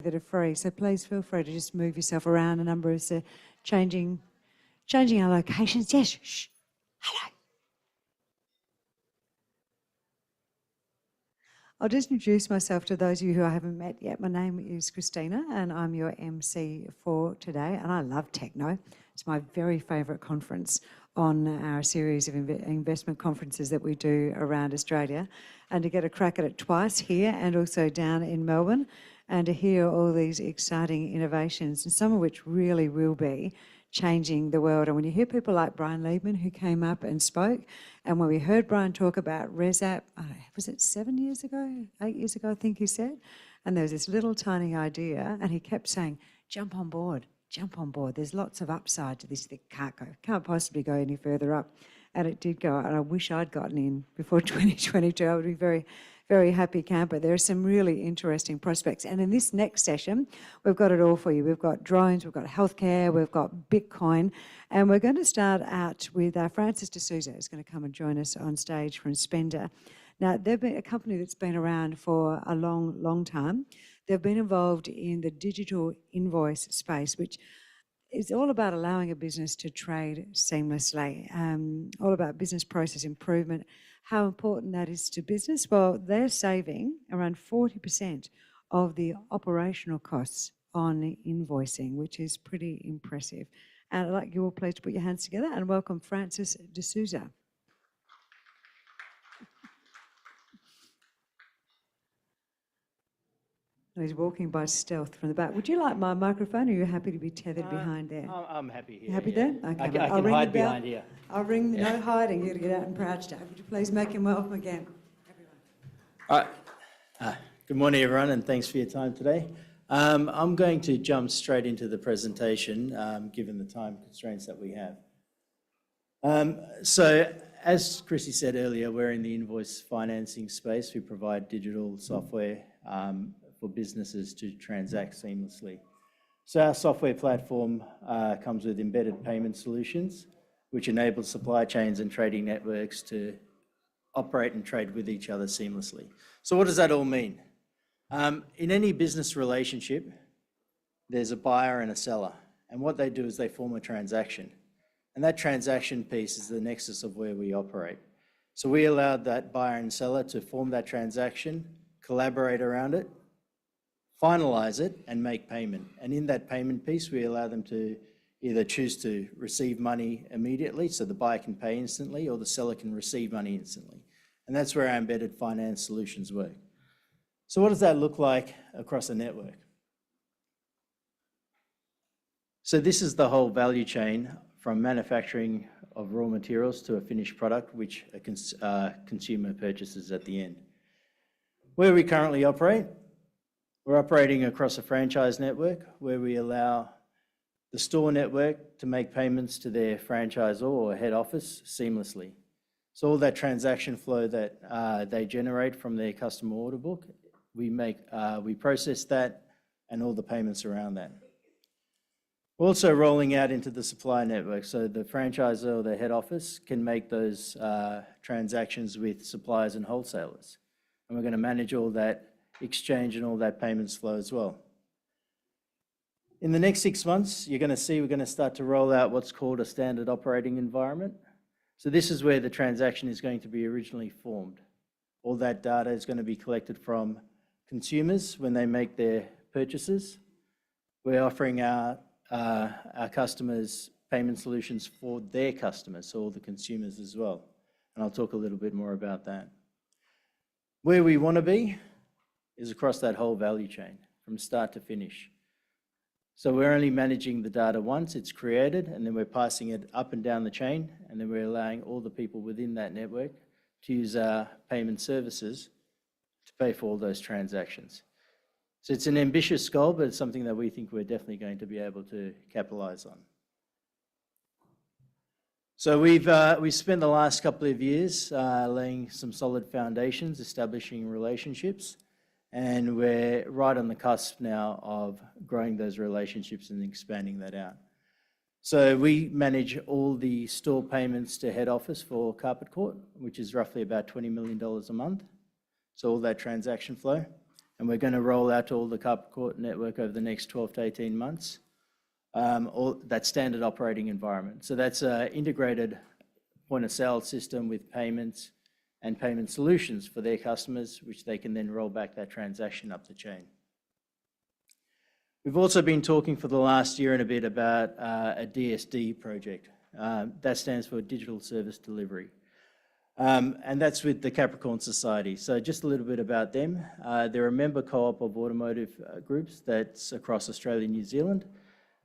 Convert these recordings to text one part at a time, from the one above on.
that are free. So please feel free to just move yourself around. A number of us are changing our locations. Yes, shh. Hello. I'll just introduce myself to those of you who I haven't met yet. My name is Christina and I'm your MC for today. And I love TechKnow. It's my very favourite conference on our series of investment conferences that we do around Australia. And to get a crack at it twice here and also down in Melbourne, and to hear all these exciting innovations, and some of which really will be changing the world. And when you hear people like Brian Liebman, who came up and spoke, and when we heard Brian talk about ResApp, was it 7 years ago, 8 years ago, I think he said, and there was this little tiny idea, and he kept saying, jump on board, jump on board. There's lots of upside to this. It can't possibly go any further up. And it did go, and I wish I'd gotten in before 2022. I would be very, very happy camper. There are some really interesting prospects. And in this next session, we've got it all for you. We've got drones, we've got healthcare, we've got Bitcoin. And we're going to start out with Francis D'Souza, who's going to come and join us on stage from Spender. Now, they've been a company that's been around for a long, long time. They've been involved in the digital invoice space, which is all about allowing a business to trade seamlessly, all about business process improvement. How important that is to business? Well, they're saving around 40% of the operational costs on invoicing, which is pretty impressive. And I'd like you all please to put your hands together and welcome Francis D'Souza. He's walking by stealth from the back. Would you like my microphone, or are you happy to be tethered behind there? I'm happy here. You happy there? Okay. I can hide behind here. I'll ring, no hiding. You've got to get out and crouch down. Would you please make him welcome again, everyone? Good morning, everyone, and thanks for your time today. I'm going to jump straight into the presentation, given the time constraints that we have. So, as Chrissy said earlier, we're in the invoice financing space. We provide digital software for businesses to transact seamlessly. So our software platform comes with embedded payment solutions, which enable supply chains and trading networks to operate and trade with each other seamlessly. So what does that all mean? In any business relationship, there's a buyer and a seller. And what they do is they form a transaction. And that transaction piece is the nexus of where we operate. So we allowed that buyer and seller to form that transaction, collaborate around it, finalize it, and make payment. And in that payment piece, we allow them to either choose to receive money immediately, so the buyer can pay instantly, or the seller can receive money instantly. And that's where our embedded finance solutions work. So what does that look like across a network? So this is the whole value chain from manufacturing of raw materials to a finished product, which a consumer purchases at the end. Where we currently operate, we're operating across a franchise network where we allow the store network to make payments to their franchisor or head office seamlessly. So all that transaction flow that they generate from their customer order book, we process that and all the payments around that. We're also rolling out into the supply network, so the franchisor or the head office can make those transactions with suppliers and wholesalers. And we're going to manage all that exchange and all that payments flow as well. In the next 6 months, you're going to see we're going to start to roll out what's called a standard operating environment. So this is where the transaction is going to be originally formed. All that data is going to be collected from consumers when they make their purchases. We're offering our customers payment solutions for their customers, so all the consumers as well. And I'll talk a little bit more about that. Where we want to be is across that whole value chain from start to finish. So we're only managing the data once it's created, and then we're passing it up and down the chain, and then we're allowing all the people within that network to use our payment services to pay for all those transactions. So it's an ambitious goal, but it's something that we think we're definitely going to be able to capitalize on. So we've spent the last couple of years laying some solid foundations, establishing relationships, and we're right on the cusp now of growing those relationships and expanding that out. So we manage all the store payments to head office for Carpet Court, which is roughly about $20 million a month. So all that transaction flow. and we're going to roll out to all the carpet court network over the next 12 to 18 months, all that standard operating environment. So that's an integrated point of sale system with payments and payment solutions for their customers, which they can then roll back that transaction up the chain. We've also been talking for the last year and a bit about a DSD project. That stands for Digital Service Delivery. And that's with the Capricorn Society. So just a little bit about them. They're a member co-op of automotive groups that's across Australia and New Zealand.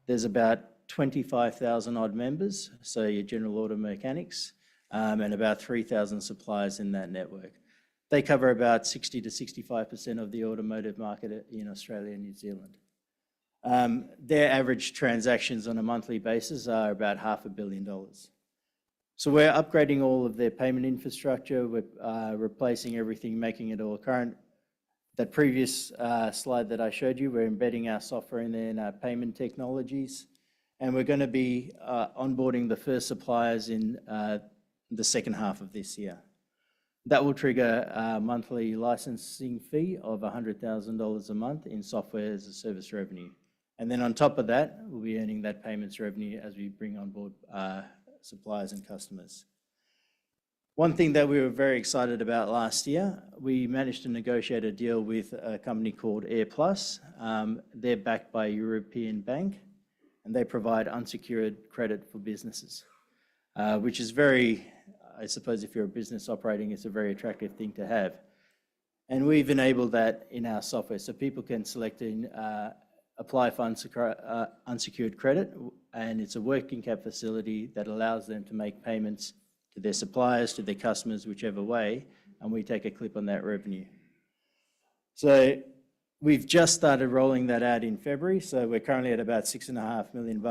There's about 25,000 odd members, so your general auto mechanics, and about 3,000 suppliers in that network. They cover about 60 to 65% of the automotive market in Australia and New Zealand. Their average transactions on a monthly basis are about $500 million. So we're upgrading all of their payment infrastructure. We're replacing everything, making it all current. That previous slide that I showed you, we're embedding our software in there and our payment technologies. And we're going to be onboarding the first suppliers in the second half of this year. That will trigger a monthly licensing fee of $100,000 a month in software as a service revenue. And then on top of that, we'll be earning that payments revenue as we bring on board suppliers and customers. One thing that we were very excited about last year, we managed to negotiate a deal with a company called AirPlus. They're backed by a European bank, and they provide unsecured credit for businesses, which is very, I suppose if you're a business operating, it's a very attractive thing to have. And we've enabled that in our software, so people can select apply for unsecured credit, and it's a working cap facility that allows them to make payments to their suppliers, to their customers, whichever way, and we take a clip on that revenue. So we've just started rolling that out in February, so we're currently at about $6.5 million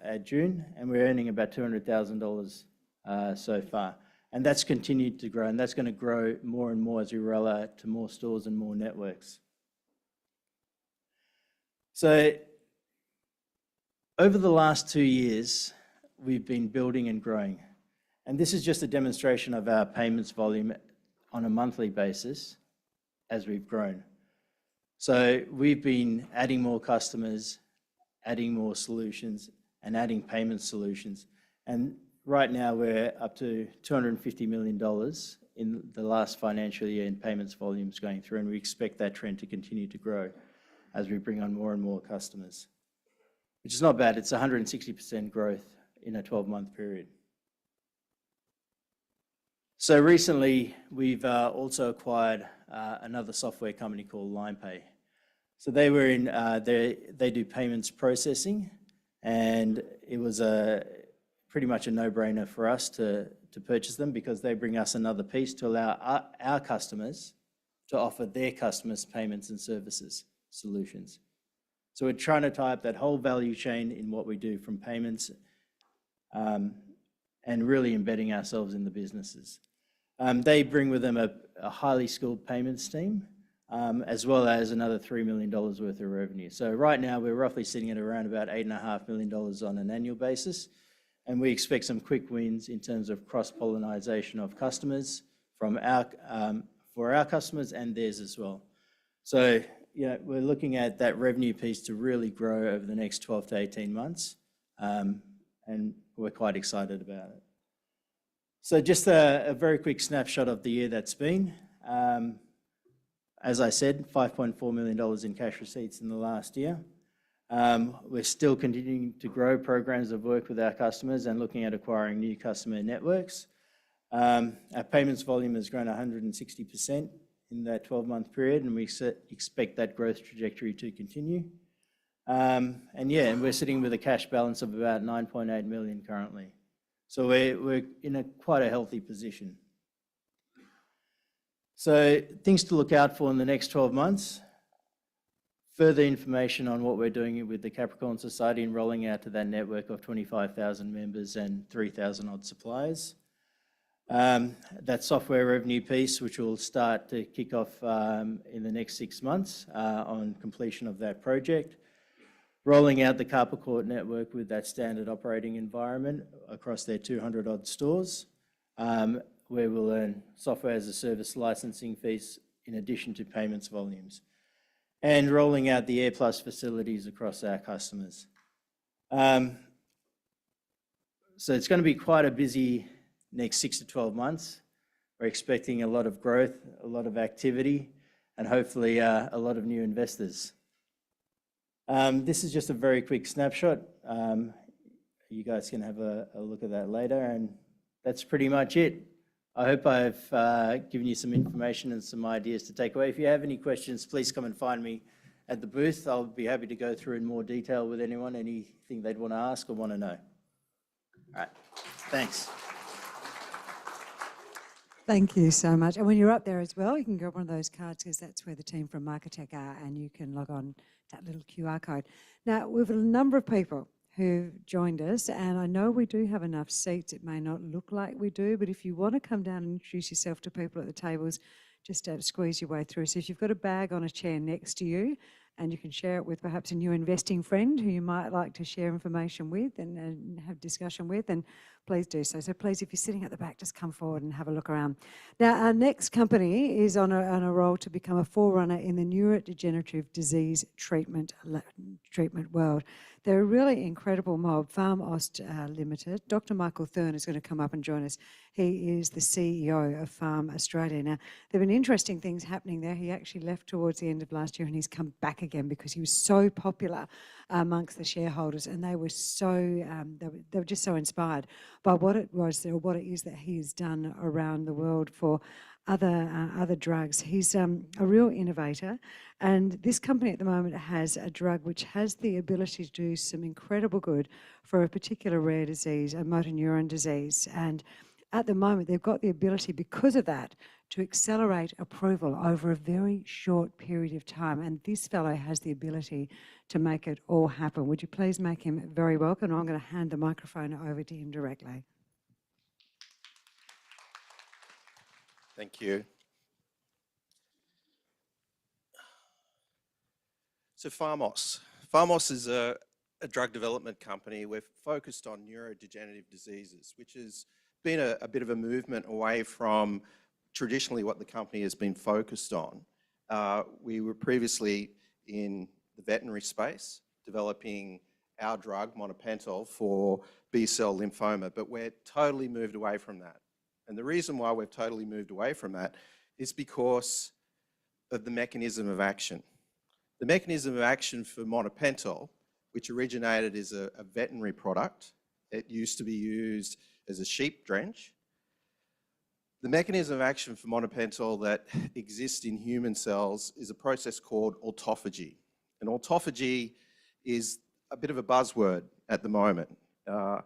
at June, and we're earning about $200,000 so far. And that's continued to grow, and that's going to grow more and more as we roll out to more stores and more networks. So over the last 2 years, we've been building and growing. And this is just a demonstration of our payments volume on a monthly basis as we've grown. So we've been adding more customers, adding more solutions, and adding payment solutions. And right now we're up to $250 million in the last financial year in payments volumes going through, and we expect that trend to continue to grow as we bring on more and more customers, which is not bad. It's 160% growth in a 12-month period. So recently, we've also acquired another software company called LinePay. So they were in, they do payments processing, and it was pretty much a no-brainer for us to purchase them because they bring us another piece to allow our customers to offer their customers payments and services solutions. So we're trying to tie up that whole value chain in what we do from payments and really embedding ourselves in the businesses. They bring with them a highly skilled payments team, as well as another $3 million worth of revenue. So right now we're roughly sitting at around about $8.5 million on an annual basis, and we expect some quick wins in terms of cross-pollination of customers from for our customers and theirs as well. So we're looking at that revenue piece to really grow over the next 12 to 18 months, and we're quite excited about it. So just a very quick snapshot of the year that's been. As I said, $5.4 million in cash receipts in the last year. We're still continuing to grow programs of work with our customers and looking at acquiring new customer networks. Our payments volume has grown 160% in that 12-month period, and we expect that growth trajectory to continue. And we're sitting with a cash balance of about $9.8 million currently. So we're in quite a healthy position. So things to look out for in the next 12 months. Further information on what we're doing with the Capricorn Society and rolling out to that network of 25,000 members and 3,000 odd suppliers. That software revenue piece, which will start to kick off in the next 6 months on completion of that project. Rolling out the carpet court network with that standard operating environment across their 200 odd stores, where we'll earn software as a service licensing fees in addition to payments volumes. and rolling out the AirPlus facilities across our customers. So it's going to be quite a busy next 6 to 12 months. We're expecting a lot of growth, a lot of activity, and hopefully a lot of new investors. This is just a very quick snapshot. You guys can have a look at that later, and that's pretty much it. I hope I've given you some information and some ideas to take away. If you have any questions, please come and find me at the booth. I'll be happy to go through in more detail with anyone, anything they'd want to ask or want to know. All right, thanks. Thank you so much. And when you're up there as well, you can grab one of those cards because that's where the team from Marketech are, and you can log on that little QR code. Now, we've a number of people who joined us, and I know we do have enough seats. It may not look like we do, but if you want to come down and introduce yourself to people at the tables, just squeeze your way through. So if you've got a bag on a chair next to you, and you can share it with perhaps a new investing friend who you might like to share information with and have discussion with, and please do so. So please, if you're sitting at the back, just come forward and have a look around. Now, our next company is on a roll to become a forerunner in the neurodegenerative disease treatment world. They're a really incredible mob, PharmAust Limited. Dr. Michael Thurn is going to come up and join us. He is the CEO of Pharm Australia. Now, there have been interesting things happening there. He actually left towards the end of last year, and he's come back again because he was so popular amongst the shareholders, and they were so they were just so inspired by what it was or what it is that he has done around the world for other drugs. He's a real innovator, and this company at the moment has a drug which has the ability to do some incredible good for a particular rare disease, a motor neuron disease. And at the moment, they've got the ability, because of that, to accelerate approval over a very short period of time. And this fellow has the ability to make it all happen. Would you please make him very welcome? I'm going to hand the microphone over to him directly. Thank you. So PharmAust. PharmAust is a drug development company. We're focused on neurodegenerative diseases, which has been a bit of a movement away from traditionally what the company has been focused on. We were previously in the veterinary space, developing our drug, monopental, for B-cell lymphoma, but we're totally moved away from that. And the reason why we've totally moved away from that is because of the mechanism of action. The mechanism of action for monopental, which originated as a veterinary product, it used to be used as a sheep drench. The mechanism of action for monopental that exists in human cells is a process called autophagy. And autophagy is a bit of a buzzword at the moment. A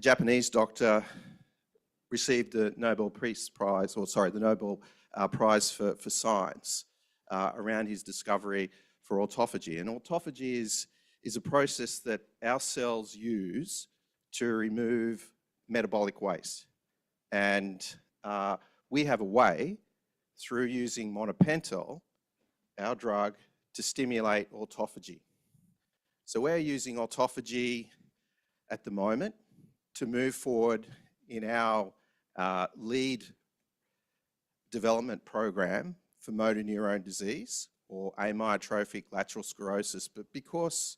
Japanese doctor received the Nobel Prize, the Nobel Prize for Science around his discovery for autophagy. And autophagy is a process that our cells use to remove metabolic waste. And we have a way, through using monopental, our drug, to stimulate autophagy. So we're using autophagy at the moment to move forward in our lead development program for motor neuron disease, or amyotrophic lateral sclerosis. But because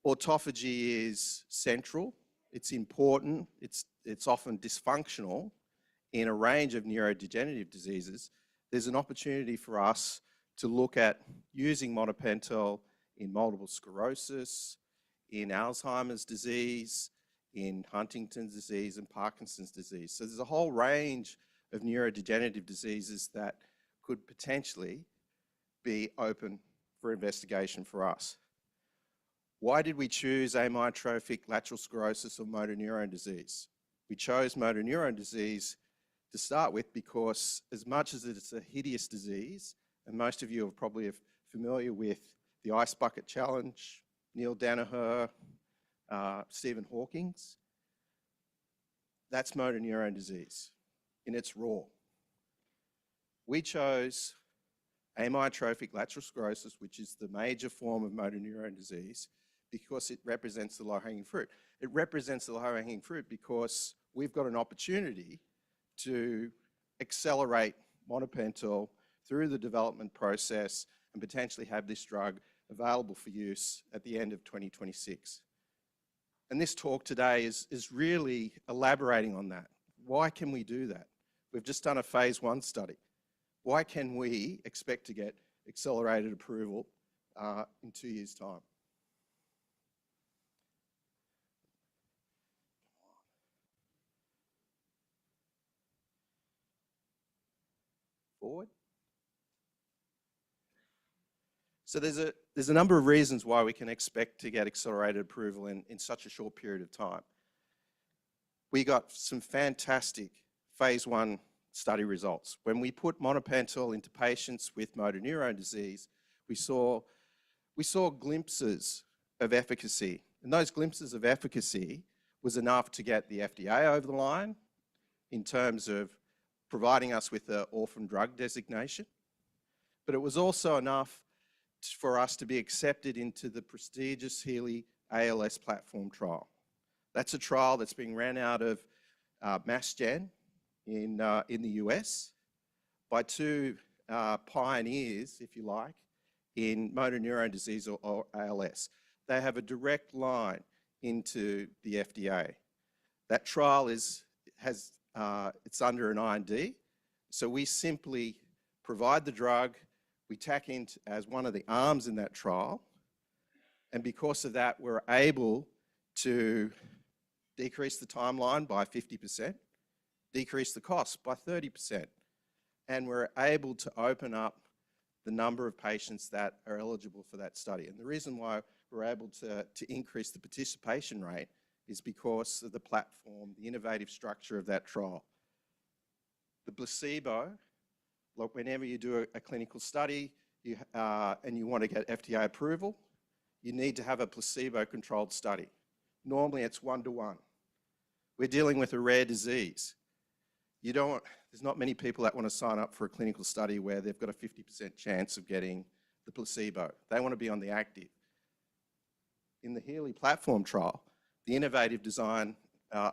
autophagy is central, it's important, it's often dysfunctional in a range of neurodegenerative diseases, there's an opportunity for us to look at using monopental in multiple sclerosis, in Alzheimer's disease, in Huntington's disease and Parkinson's disease. So there's a whole range of neurodegenerative diseases that could potentially be open for investigation for us. Why did we choose amyotrophic lateral sclerosis or motor neuron disease? We chose motor neuron disease to start with because, as much as it's a hideous disease, and most of you are probably familiar with the Ice Bucket Challenge, Neil Danaher, Stephen Hawking's, that's motor neuron disease in its raw. We chose amyotrophic lateral sclerosis, which is the major form of motor neuron disease, because it represents the low-hanging fruit. It represents the low-hanging fruit because we've got an opportunity to accelerate monopental through the development process and potentially have this drug available for use at the end of 2026. And this talk today is really elaborating on that. Why can we do that? We've just done a phase 1 study. Why can we expect to get accelerated approval in 2 years' time? Forward. So there's a number of reasons why we can expect to get accelerated approval in such a short period of time. We got some fantastic phase 1 study results. When we put monopental into patients with motor neurone disease, we saw glimpses of efficacy. And those glimpses of efficacy was enough to get the FDA over the line in terms of providing us with an orphan drug designation. But it was also enough for us to be accepted into the prestigious Healey ALS platform trial. That's a trial that's being ran out of Mass Gen in the US by two pioneers, if you like, in motor neurone disease or ALS. They have a direct line into the FDA. That trial it's under an IND, so we simply provide the drug, we tack in as one of the arms in that trial, and because of that, we're able to decrease the timeline by 50%, decrease the cost by 30%, and we're able to open up the number of patients that are eligible for that study. And the reason why we're able to increase the participation rate is because of the platform, the innovative structure of that trial. The placebo, look, whenever you do a clinical study and you want to get FDA approval, you need to have a placebo-controlled study. Normally it's 1-to-1. We're dealing with a rare disease. There's not many people that want to sign up for a clinical study where they've got a 50% chance of getting the placebo. They want to be on the active. In the Healey platform trial, the innovative design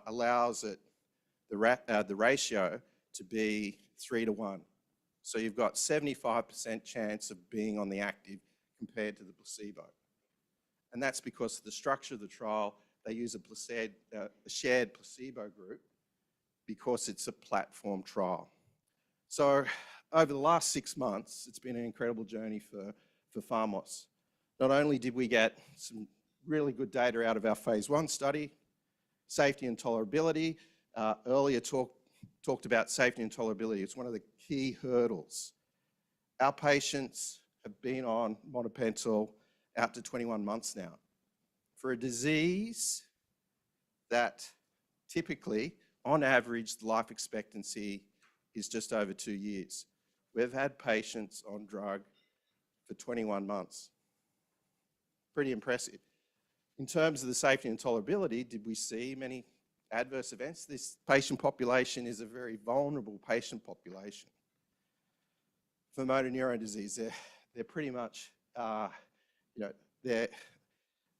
allows the ratio to be 3-to-1. So you've got 75% chance of being on the active compared to the placebo. And that's because of the structure of the trial. They use a shared placebo group because it's a platform trial. So over the last 6 months, it's been an incredible journey for PharmAust. Not only did we get some really good data out of our phase 1 study, safety and tolerability. Earlier talked about safety and tolerability. It's one of the key hurdles. Our patients have been on monopental out to 21 months now. For a disease that typically, on average, the life expectancy is just over 2 years. We've had patients on drug for 21 months. Pretty impressive. In terms of the safety and tolerability, did we see many adverse events? This patient population is a very vulnerable patient population. For motor neurone disease, they're pretty much, they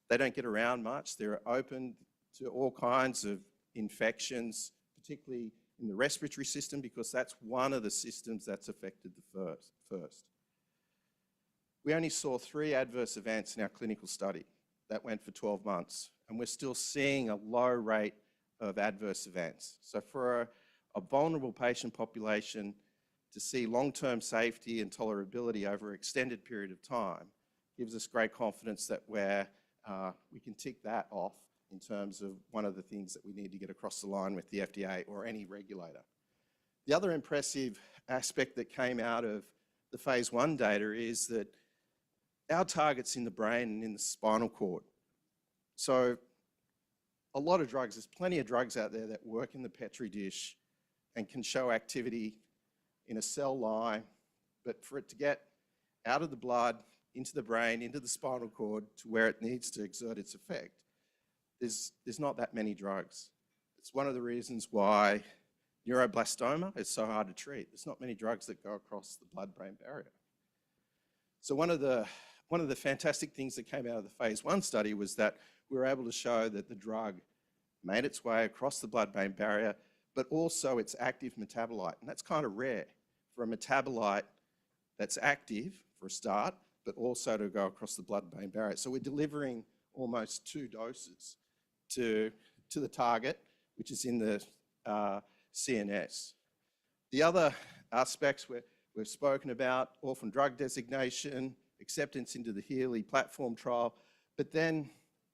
don't get around much. They're open to all kinds of infections, particularly in the respiratory system, because that's one of the systems that's affected the first. We only saw 3 adverse events in our clinical study that went for 12 months, and we're still seeing a low rate of adverse events. So for a vulnerable patient population to see long-term safety and tolerability over an extended period of time gives us great confidence that we can tick that off in terms of one of the things that we need to get across the line with the FDA or any regulator. The other impressive aspect that came out of the phase 1 data is that our target's in the brain and in the spinal cord. So a lot of drugs, there's plenty of drugs out there that work in the Petri dish and can show activity in a cell line, but for it to get out of the blood, into the brain, into the spinal cord, to where it needs to exert its effect, there's not that many drugs. It's one of the reasons why neuroblastoma is so hard to treat. There's not many drugs that go across the blood-brain barrier. So one of the fantastic things that came out of the phase 1 study was that we were able to show that the drug made its way across the blood-brain barrier, but also its active metabolite. And that's kind of rare for a metabolite that's active for a start, but also to go across the blood-brain barrier. So we're delivering almost 2 doses to the target, which is in the CNS. The other aspects we've spoken about, orphan drug designation, acceptance into the Healy platform trial, but then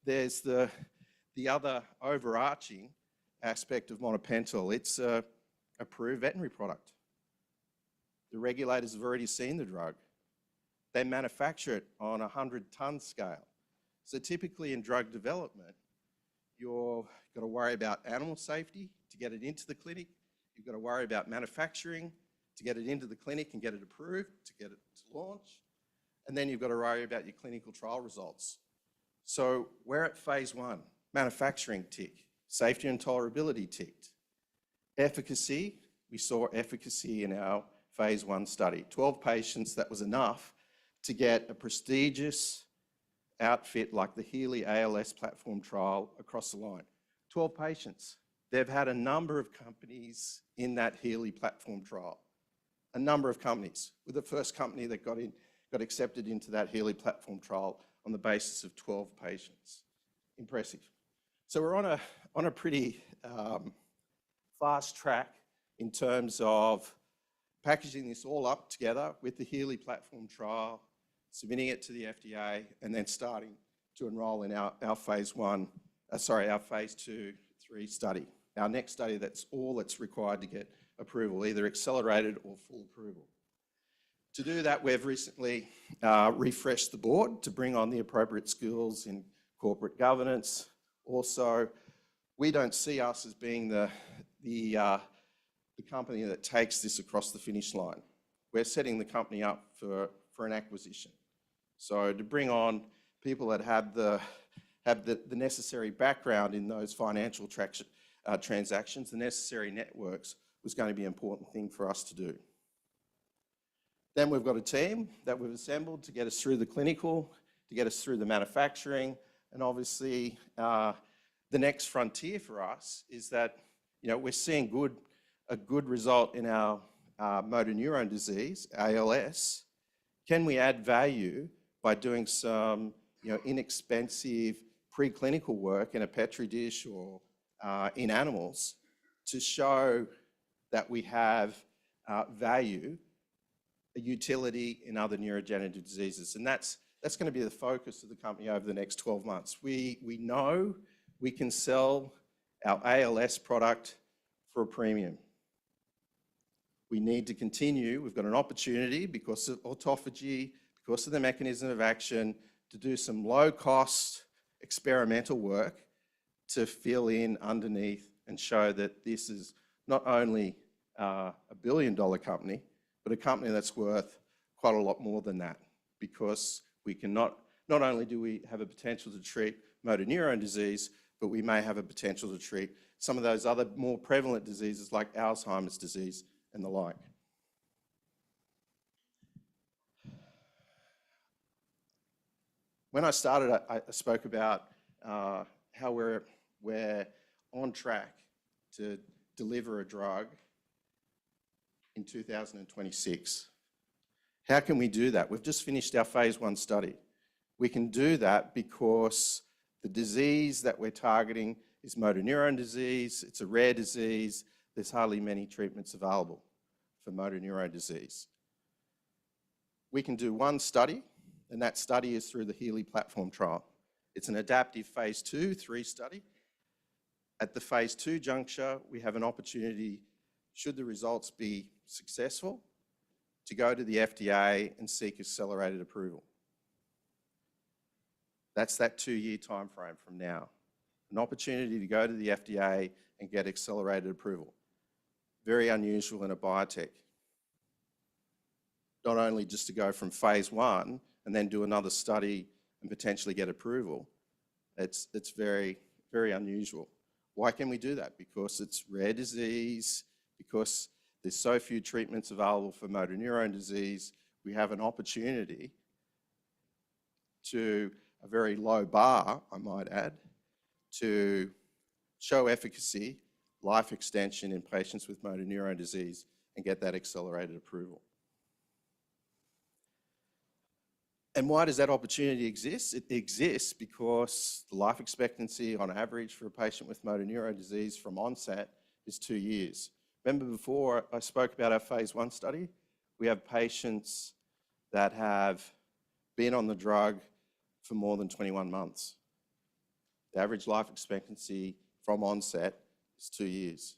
there's the other overarching aspect of monopentyl. It's an approved veterinary product. The regulators have already seen the drug. They manufacture it on a 100-ton scale. So typically in drug development, you've got to worry about animal safety to get it into the clinic. You've got to worry about manufacturing to get it into the clinic and get it approved, to get it to launch. And then you've got to worry about your clinical trial results. So we're at phase 1, manufacturing tick, safety and tolerability ticked. Efficacy, we saw efficacy in our phase 1 study. 12 patients, that was enough to get a prestigious outfit like the Healy ALS platform trial across the line. 12 patients. They've had a number of companies in that Healy platform trial. A number of companies. We're the first company that got accepted into that Healy platform trial on the basis of 12 patients. Impressive. So we're on a pretty fast track in terms of packaging this all up together with the Healy platform trial, submitting it to the FDA, and then starting to enroll in our phase 2/3 study. Our next study, that's all that's required to get approval, either accelerated or full approval. To do that, we've recently refreshed the board to bring on the appropriate skills in corporate governance. Also, we don't see us as being the company that takes this across the finish line. We're setting the company up for an acquisition. So to bring on people that have the necessary background in those financial transactions, the necessary networks, was going to be an important thing for us to do. Then we've got a team that we've assembled to get us through the clinical, to get us through the manufacturing, and obviously the next frontier for us is that we're seeing a good result in our motor neurone disease, ALS. Can we add value by doing some inexpensive preclinical work in a petri dish or in animals to show that we have value, a utility in other neurodegenerative diseases? And that's going to be the focus of the company over the next 12 months. We know we can sell our ALS product for a premium. We need to continue. We've got an opportunity because of autophagy, because of the mechanism of action, to do some low-cost experimental work to fill in underneath and show that this is not only a billion-dollar company, but a company that's worth quite a lot more than that, because we can not only do we have a potential to treat motor neurone disease, but we may have a potential to treat some of those other more prevalent diseases like Alzheimer's disease and the like. When I started, I spoke about how we're on track to deliver a drug in 2026. How can we do that? We've just finished our phase 1 study. We can do that because the disease that we're targeting is motor neurone disease. It's a rare disease. There's hardly many treatments available for motor neurone disease. We can do one study, and that study is through the Healy platform trial. It's an adaptive phase 2/3 study. At the phase 2 juncture, we have an opportunity, should the results be successful, to go to the FDA and seek accelerated approval. That's that 2-year time frame from now. An opportunity to go to the FDA and get accelerated approval. Very unusual in a biotech. Not only just to go from phase 1 and then do another study and potentially get approval. It's very, very unusual. Why can we do that? Because it's rare disease, because there's so few treatments available for motor neurone disease. We have an opportunity to a very low bar, I might add, to show efficacy, life extension in patients with motor neurone disease and get that accelerated approval. And why does that opportunity exist? It exists because the life expectancy on average for a patient with motor neurone disease from onset is 2 years. Remember before I spoke about our phase 1 study? We have patients that have been on the drug for more than 21 months. The average life expectancy from onset is 2 years.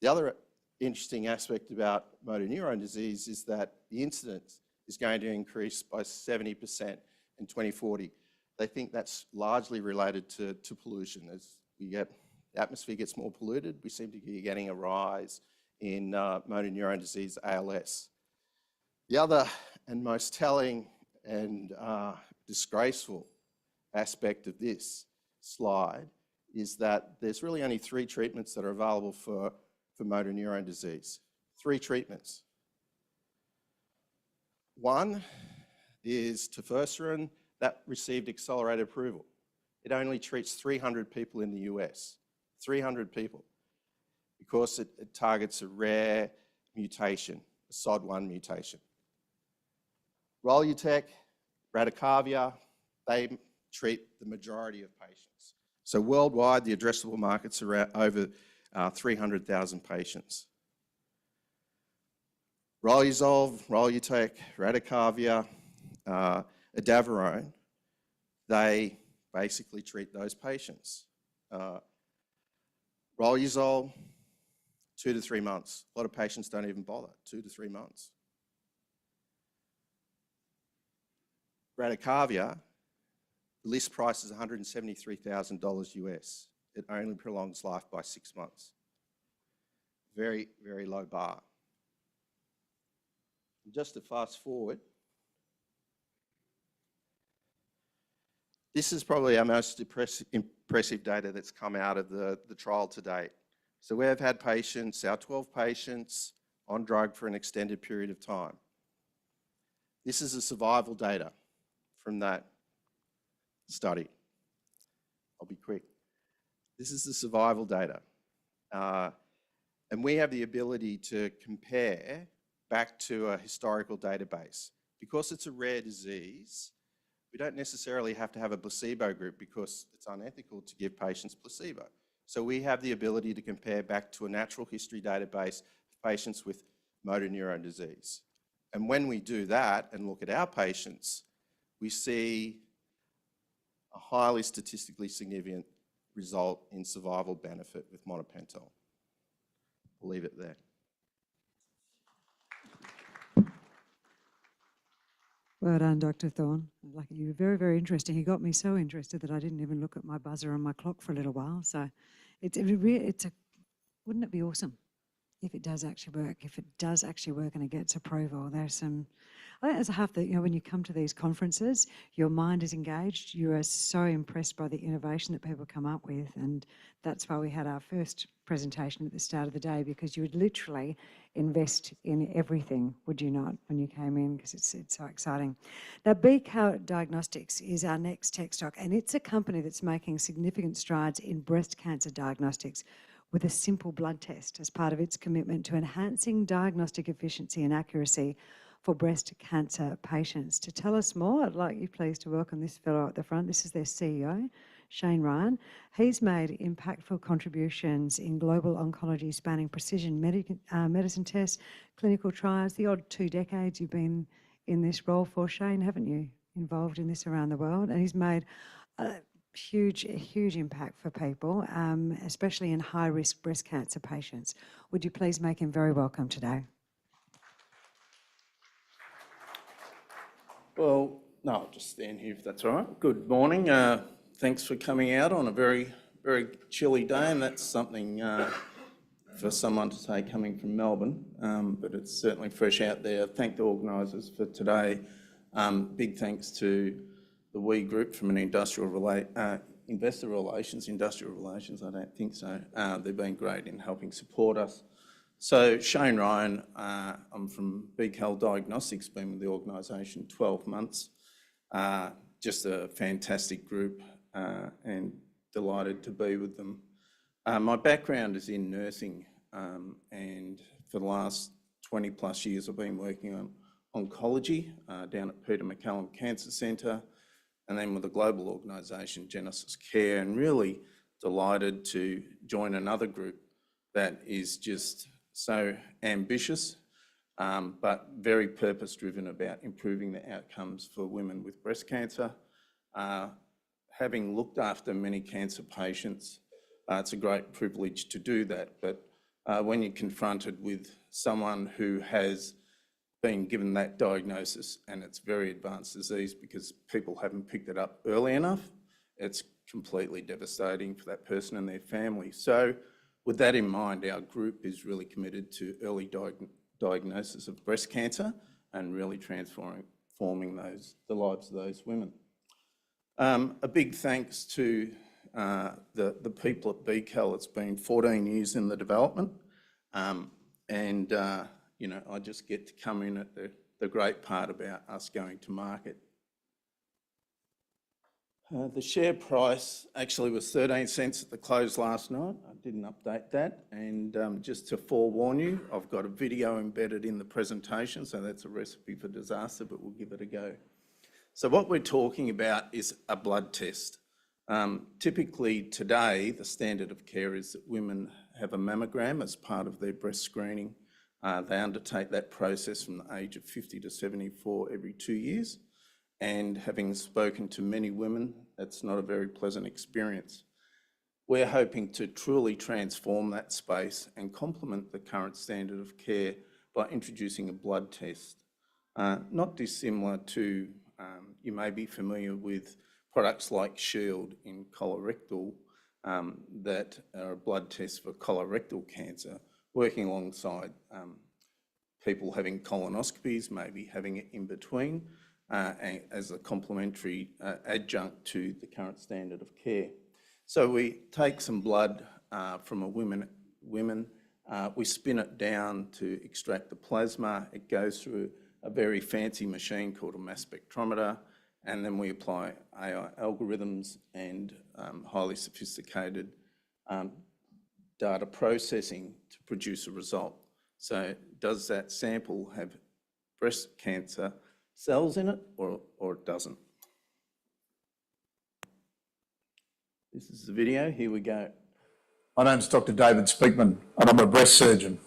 The other interesting aspect about motor neurone disease is that the incidence is going to increase by 70% in 2040. They think that's largely related to pollution. As the atmosphere gets more polluted, we seem to be getting a rise in motor neurone disease, ALS. The other and most telling and disgraceful aspect of this slide is that there's really only 3 treatments that are available for motor neurone disease. 3 treatments. One is tofersen that received accelerated approval. It only treats 300 people in the US, 300 people, because it targets a rare mutation, a SOD1 mutation. Rolutech, bradycardia, they treat the majority of patients. So worldwide, the addressable markets are over 300,000 patients. Roluzole, Rolutech, bradycardia, edaverone, they basically treat those patients. Roluzole, 2 to 3 months. A lot of patients don't even bother, 2 to 3 months. Bradycardia, the list price is $173,000 US. It only prolongs life by 6 months. Very, very low bar. Just to fast forward, this is probably our most impressive data that's come out of the trial to date. So we have had patients, our 12 patients, on drug for an extended period of time. This is the survival data from that study. I'll be quick. This is the survival data. And we have the ability to compare back to a historical database. Because it's a rare disease, we don't necessarily have to have a placebo group because it's unethical to give patients placebo. So we have the ability to compare back to a natural history database of patients with motor neurone disease. And when we do that and look at our patients, we see a highly statistically significant result in survival benefit with monopental. We'll leave it there. Well done, Dr. Thurn. Like, you were very, very interesting. He got me so interested that I didn't even look at my buzzer on my clock for a little while. So wouldn't it be awesome if it does actually work? If it does actually work and it gets approval, I think there's half that, when you come to these conferences, your mind is engaged. You are so impressed by the innovation that people come up with. And that's why we had our first presentation at the start of the day, because you would literally invest in everything, would you not, when you came in, because it's so exciting. Now, BCAL Diagnostics is our next tech stock, and it's a company that's making significant strides in breast cancer diagnostics with a simple blood test as part of its commitment to enhancing diagnostic efficiency and accuracy for breast cancer patients. To tell us more, I'd like you please to welcome this fellow at the front. This is their CEO, Shane Ryan. He's made impactful contributions in global oncology spanning precision medicine tests, clinical trials, the odd 2 decades you've been in this role for, Shane, haven't you? Involved in this around the world. And he's made a huge impact for people, especially in high-risk breast cancer patients. Would you please make him very welcome today? Well, no, I'll just stand here if that's all right. Good morning. Thanks for coming out on a very, very chilly day, and that's something for someone to say coming from Melbourne, but it's certainly fresh out there. Thank the organisers for today. Big thanks to the WE Group from an investor relations, I don't think so. They've been great in helping support us. So Shane Ryan, I'm from BCAL Diagnostics, been with the organisation 12 months. Just a fantastic group and delighted to be with them. My background is in nursing and for the last 20 plus years I've been working on oncology down at Peter MacCallum Cancer Centre, and then with a global organisation, Genesis Care, and really delighted to join another group that is just so ambitious, but very purpose-driven about improving the outcomes for women with breast cancer. Having looked after many cancer patients, it's a great privilege to do that, but when you're confronted with someone who has been given that diagnosis and it's very advanced disease because people haven't picked it up early enough, it's completely devastating for that person and their family. So with that in mind, our group is really committed to early diagnosis of breast cancer and really transforming the lives of those women. A big thanks to the people at BCAL. It's been 14 years in the development, and you know, I just get to come in at the great part about us going to market. The share price actually was 13 cents at the close last night. I didn't update that, and just to forewarn you, I've got a video embedded in the presentation, so that's a recipe for disaster, but we'll give it a go. So what we're talking about is a blood test. Typically today, the standard of care is that women have a mammogram as part of their breast screening. They undertake that process from the age of 50 to 74 every 2 years. And having spoken to many women, that's not a very pleasant experience. We're hoping to truly transform that space and complement the current standard of care by introducing a blood test. Not dissimilar to, you may be familiar with products like Shield in colorectal that are a blood test for colorectal cancer, working alongside people having colonoscopies, maybe having it in between, as a complementary adjunct to the current standard of care. So we take some blood from a women, we spin it down to extract the plasma. It goes through a very fancy machine called a mass spectrometer, and then we apply AI algorithms and highly sophisticated data processing to produce a result. So does that sample have breast cancer cells in it or it doesn't? This is the video, here we go. My name's Dr. David Speakman and I'm a breast surgeon.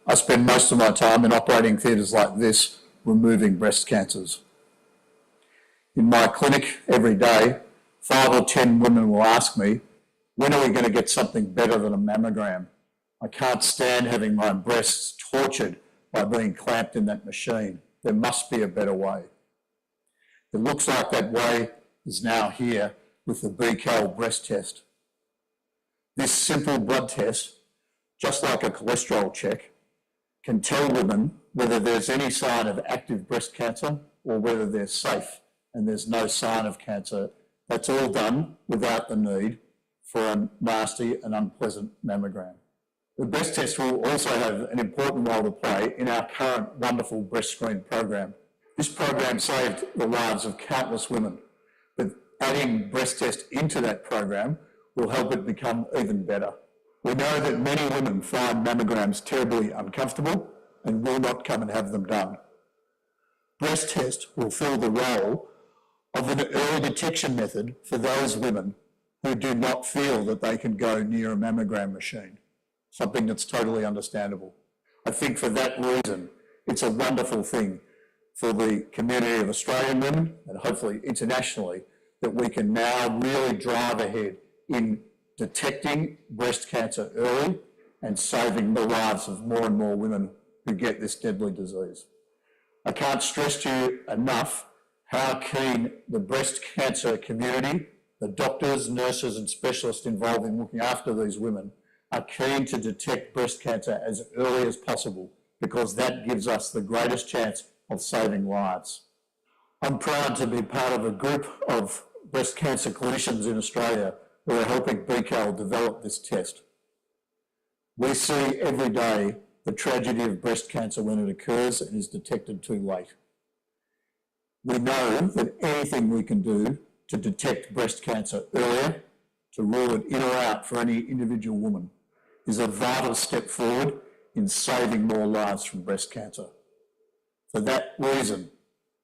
I spend most of my time in operating theatres like this, removing breast cancers. In my clinic every day, 5 or 10 women will ask me, when are we going to get something better than a mammogram? I can't stand having my breasts tortured by being clamped in that machine. There must be a better way. It looks like that way is now here with the BCAL breast test. This simple blood test, just like a cholesterol check, can tell women whether there's any sign of active breast cancer or whether they're safe and there's no sign of cancer. That's all done without the need for a nasty and unpleasant mammogram. The breast test will also have an important role to play in our current wonderful breast screen program. This program saved the lives of countless women, but adding breast test into that program will help it become even better. We know that many women find mammograms terribly uncomfortable and will not come and have them done. Breast test will fill the role of an early detection method for those women who do not feel that they can go near a mammogram machine, something that's totally understandable. I think for that reason, it's a wonderful thing for the community of Australian women and hopefully internationally that we can now really drive ahead in detecting breast cancer early and saving the lives of more and more women who get this deadly disease. I can't stress to you enough how keen the breast cancer community, the doctors, nurses and specialists involved in looking after these women are keen to detect breast cancer as early as possible because that gives us the greatest chance of saving lives. I'm proud to be part of a group of breast cancer clinicians in Australia who are helping BCAL develop this test. We see every day the tragedy of breast cancer when it occurs and is detected too late. We know that anything we can do to detect breast cancer earlier, to rule it in or out for any individual woman, is a vital step forward in saving more lives from breast cancer. For that reason,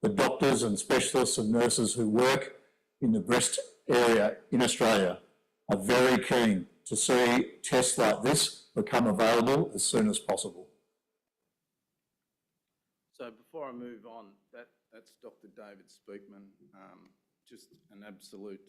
the doctors and specialists and nurses who work in the breast area in Australia are very keen to see tests like this become available as soon as possible. So before I move on, that's Dr. David Speakman, just an absolute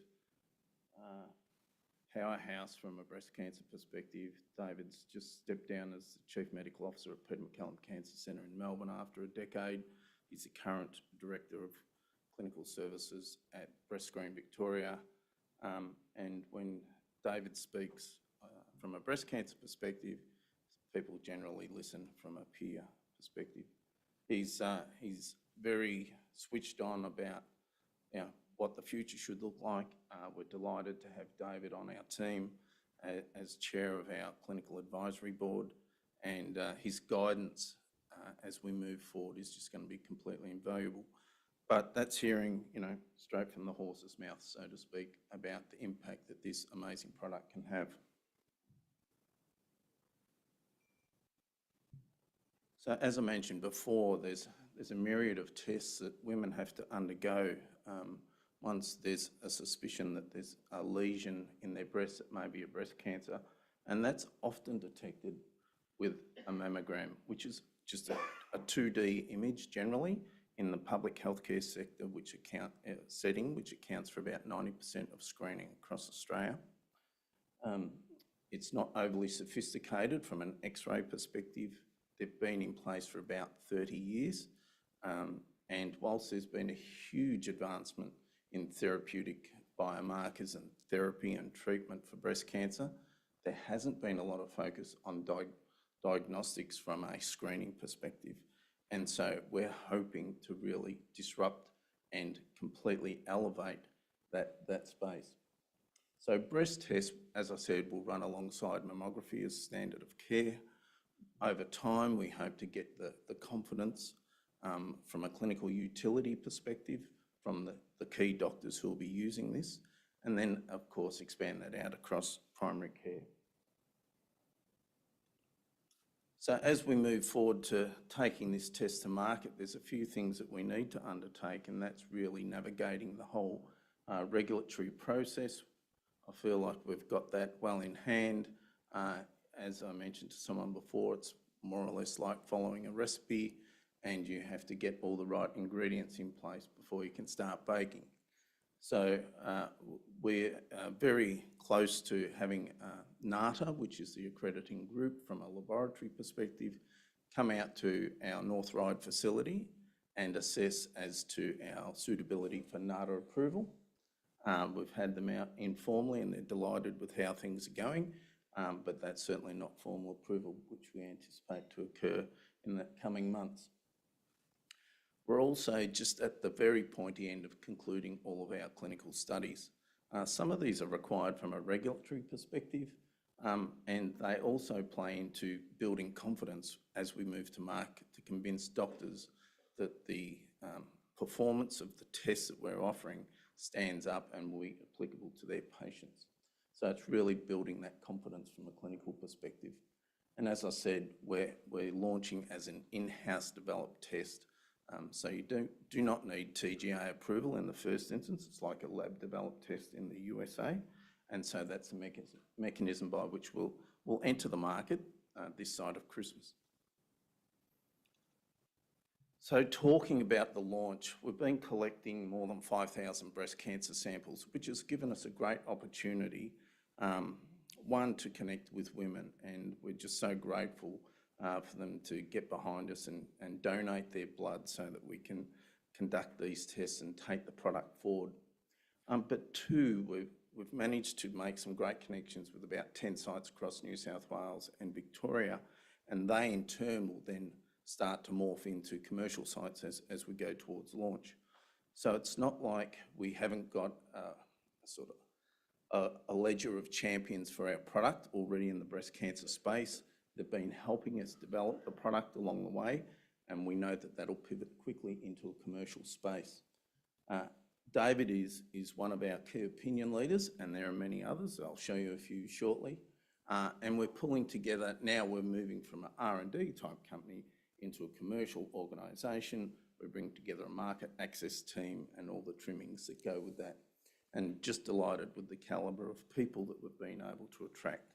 powerhouse from a breast cancer perspective. David's just stepped down as the Chief Medical Officer at Peter MacCallum Cancer Centre in Melbourne after a decade. He's the current Director of Clinical Services at Breast Screen Victoria. And when David speaks from a breast cancer perspective, people generally listen from a peer perspective. He's very switched on about what the future should look like. We're delighted to have David on our team as chair of our clinical advisory board, and his guidance as we move forward is just going to be completely invaluable. But that's hearing, straight from the horse's mouth, so to speak, about the impact that this amazing product can have. So as I mentioned before, there's a myriad of tests that women have to undergo once there's a suspicion that there's a lesion in their breast that may be a breast cancer, and that's often detected with a mammogram, which is just a 2D image generally in the public healthcare sector, which accounts for about 90% of screening across Australia. It's not overly sophisticated from an X-ray perspective. They've been in place for about 30 years. And whilst there's been a huge advancement in therapeutic biomarkers and therapy and treatment for breast cancer, there hasn't been a lot of focus on diagnostics from a screening perspective. And so we're hoping to really disrupt and completely elevate that space. So breast tests, as I said, will run alongside mammography as standard of care. Over time, we hope to get the confidence from a clinical utility perspective from the key doctors who will be using this, and then, of course, expand that out across primary care. So as we move forward to taking this test to market, there's a few things that we need to undertake, and that's really navigating the whole regulatory process. I feel like we've got that well in hand. As I mentioned to someone before, it's more or less like following a recipe, and you have to get all the right ingredients in place before you can start baking. So we're very close to having NATA, which is the accrediting group from a laboratory perspective, come out to our North Ryde facility and assess as to our suitability for NATA approval. We've had them out informally and they're delighted with how things are going, but that's certainly not formal approval, which we anticipate to occur in the coming months. We're also just at the very pointy end of concluding all of our clinical studies. Some of these are required from a regulatory perspective, and they also play into building confidence as we move to market to convince doctors that the performance of the tests that we're offering stands up and will be applicable to their patients. So it's really building that confidence from a clinical perspective. And as I said, we're launching as an in-house developed test. So you do not need TGA approval in the first instance. It's like a lab developed test in the USA. And so that's the mechanism by which we'll enter the market this side of Christmas. So talking about the launch, we've been collecting more than 5,000 breast cancer samples, which has given us a great opportunity, one, to connect with women, and we're just so grateful for them to get behind us and donate their blood so that we can conduct these tests and take the product forward. But two, we've managed to make some great connections with about 10 sites across New South Wales and Victoria, and they in turn will then start to morph into commercial sites as we go towards launch. So it's not like we haven't got a ledger of champions for our product already in the breast cancer space. They've been helping us develop the product along the way, and we know that that'll pivot quickly into a commercial space. David is one of our key opinion leaders, and there are many others. I'll show you a few shortly. And we're pulling together, now we're moving from an R&D type company into a commercial organisation. We bring together a market access team and all the trimmings that go with that. And just delighted with the calibre of people that we've been able to attract.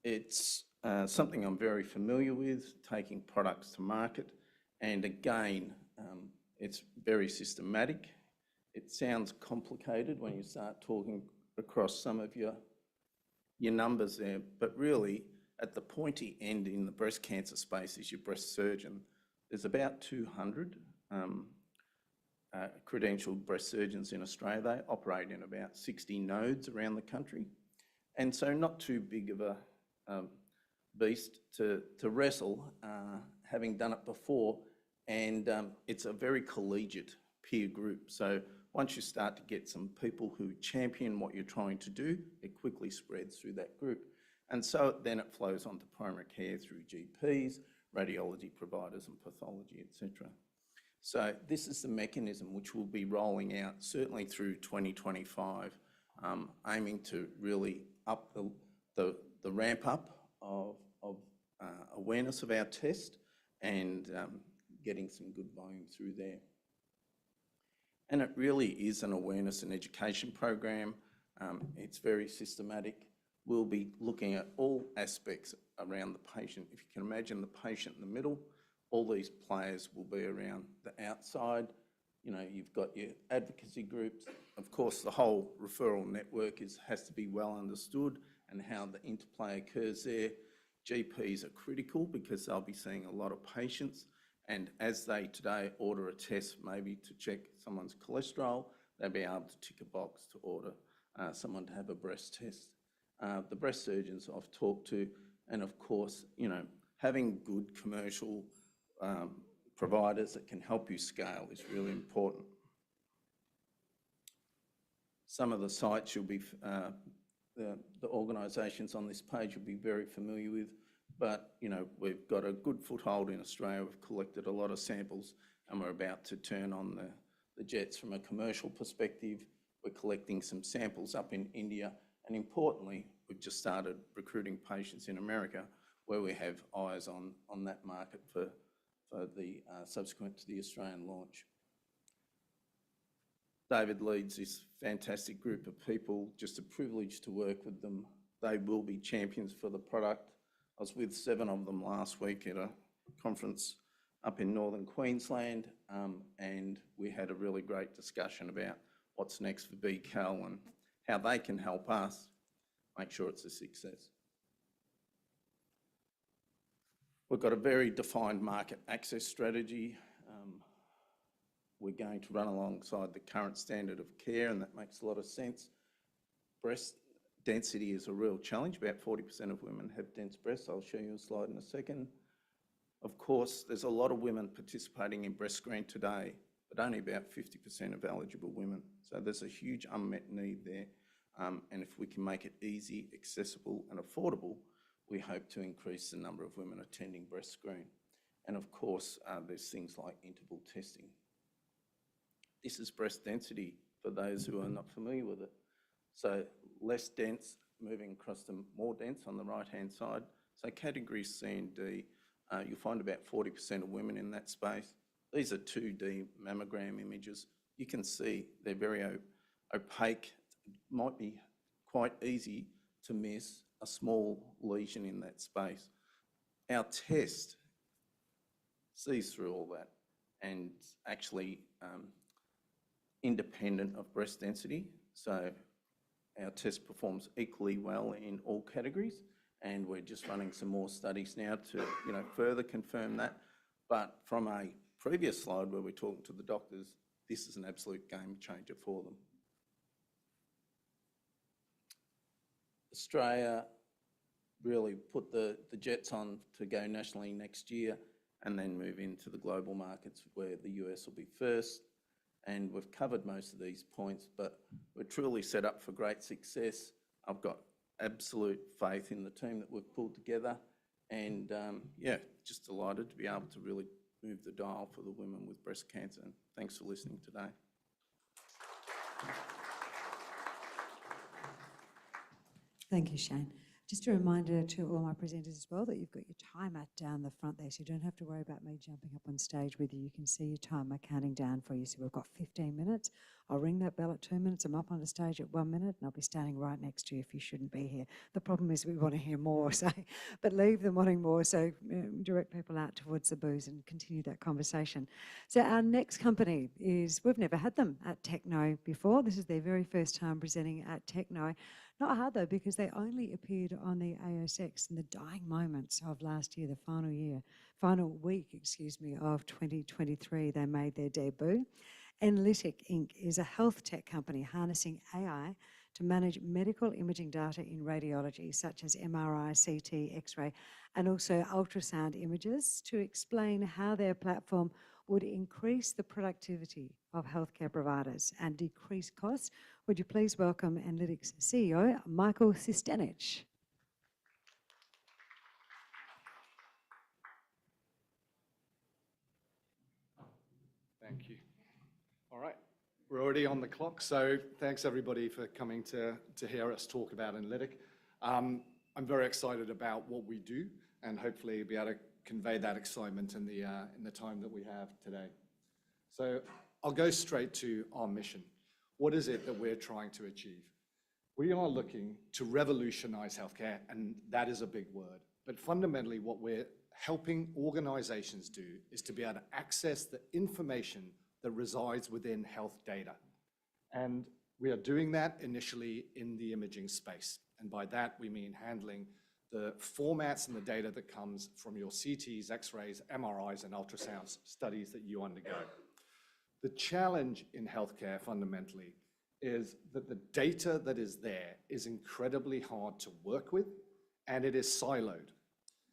It's something I'm very familiar with, taking products to market. And again, it's very systematic. It sounds complicated when you start talking across some of your numbers there, but really at the pointy end in the breast cancer space is your breast surgeon. There's about 200 credentialed breast surgeons in Australia. They operate in about 60 nodes around the country. And so not too big of a beast to wrestle, having done it before. And it's a very collegiate peer group. So once you start to get some people who champion what you're trying to do, it quickly spreads through that group. And so then it flows on to primary care through GPs, radiology providers and pathology, etc. So this is the mechanism which we'll be rolling out certainly through 2025, aiming to really up the ramp up of awareness of our test and getting some good volume through there. And it really is an awareness and education program. It's very systematic. We'll be looking at all aspects around the patient. If you can imagine the patient in the middle, all these players will be around the outside. You know, you've got your advocacy groups. Of course, the whole referral network has to be well understood and how the interplay occurs there. GPs are critical because they'll be seeing a lot of patients. And as they today order a test, maybe to check someone's cholesterol, they'll be able to tick a box to order someone to have a breast test. The breast surgeons I've talked to, and of course, you know, having good commercial providers that can help you scale is really important. Some of the sites you'll be, the organisations on this page you'll be very familiar with, but you know, we've got a good foothold in Australia. We've collected a lot of samples and we're about to turn on the jets from a commercial perspective. We're collecting some samples up in India, and importantly, we've just started recruiting patients in America where we have eyes on that market for the subsequent to the Australian launch. David leads this fantastic group of people, just a privilege to work with them. They will be champions for the product. I was with 7 of them last week at a conference up in northern Queensland, and we had a really great discussion about what's next for BCAL and how they can help us make sure it's a success. We've got a very defined market access strategy. We're going to run alongside the current standard of care, and that makes a lot of sense. Breast density is a real challenge. About 40% of women have dense breasts. I'll show you a slide in a second. Of course, there's a lot of women participating in breast screen today, but only about 50% of eligible women. So there's a huge unmet need there. And if we can make it easy, accessible and affordable, we hope to increase the number of women attending breast screen. And of course, there's things like interval testing. This is breast density for those who are not familiar with it. So less dense, moving across to more dense on the right-hand side. So categories C and D, you'll find about 40% of women in that space. These are 2D mammogram images. You can see they're very opaque. It might be quite easy to miss a small lesion in that space. Our test sees through all that and actually independent of breast density. So our test performs equally well in all categories, and we're just running some more studies now to further confirm that. But from a previous slide where we're talking to the doctors, this is an absolute game changer for them. Australia really put the jets on to go nationally next year and then move into the global markets where the US will be first. And we've covered most of these points, but we're truly set up for great success. I've got absolute faith in the team that we've pulled together, and just delighted to be able to really move the dial for the women with breast cancer. And thanks for listening today. Thank you, Shane. Just a reminder to all my presenters as well that you've got your timer down the front there, so you don't have to worry about me jumping up on stage with you. You can see your timer counting down for you. So we've got 15 minutes. I'll ring that bell at 2 minutes. I'm up on the stage at 1 minute, and I'll be standing right next to you if you shouldn't be here. The problem is we want to hear more, so but leave them wanting more. So direct people out towards the booths and continue that conversation. So our next company is, we've never had them at TechKnow before. This is their very first time presenting at TechKnow. Not hard though, because they only appeared on the ASX in the dying moments of last year, the final week, of 2023, they made their debut. Enlitic Inc. is a health tech company harnessing AI to manage medical imaging data in radiology, such as MRI, CT, X-ray, and also ultrasound images, to explain how their platform would increase the productivity of healthcare providers and decrease costs. Would you please welcome Enlitic's CEO, Michael Sistenich. Thank you. All right, we're already on the clock, so thanks everybody for coming to hear us talk about Enlitic. I'm very excited about what we do, and hopefully be able to convey that excitement in the time that we have today. So I'll go straight to our mission. What is it that we're trying to achieve? We are looking to revolutionize healthcare, and that is a big word. But fundamentally, what we're helping organizations do is to be able to access the information that resides within health data. And we are doing that initially in the imaging space. And by that, we mean handling the formats and the data that comes from your CTs, X-rays, MRIs, and ultrasounds studies that you undergo. The challenge in healthcare fundamentally is that the data that is there is incredibly hard to work with, and it is siloed.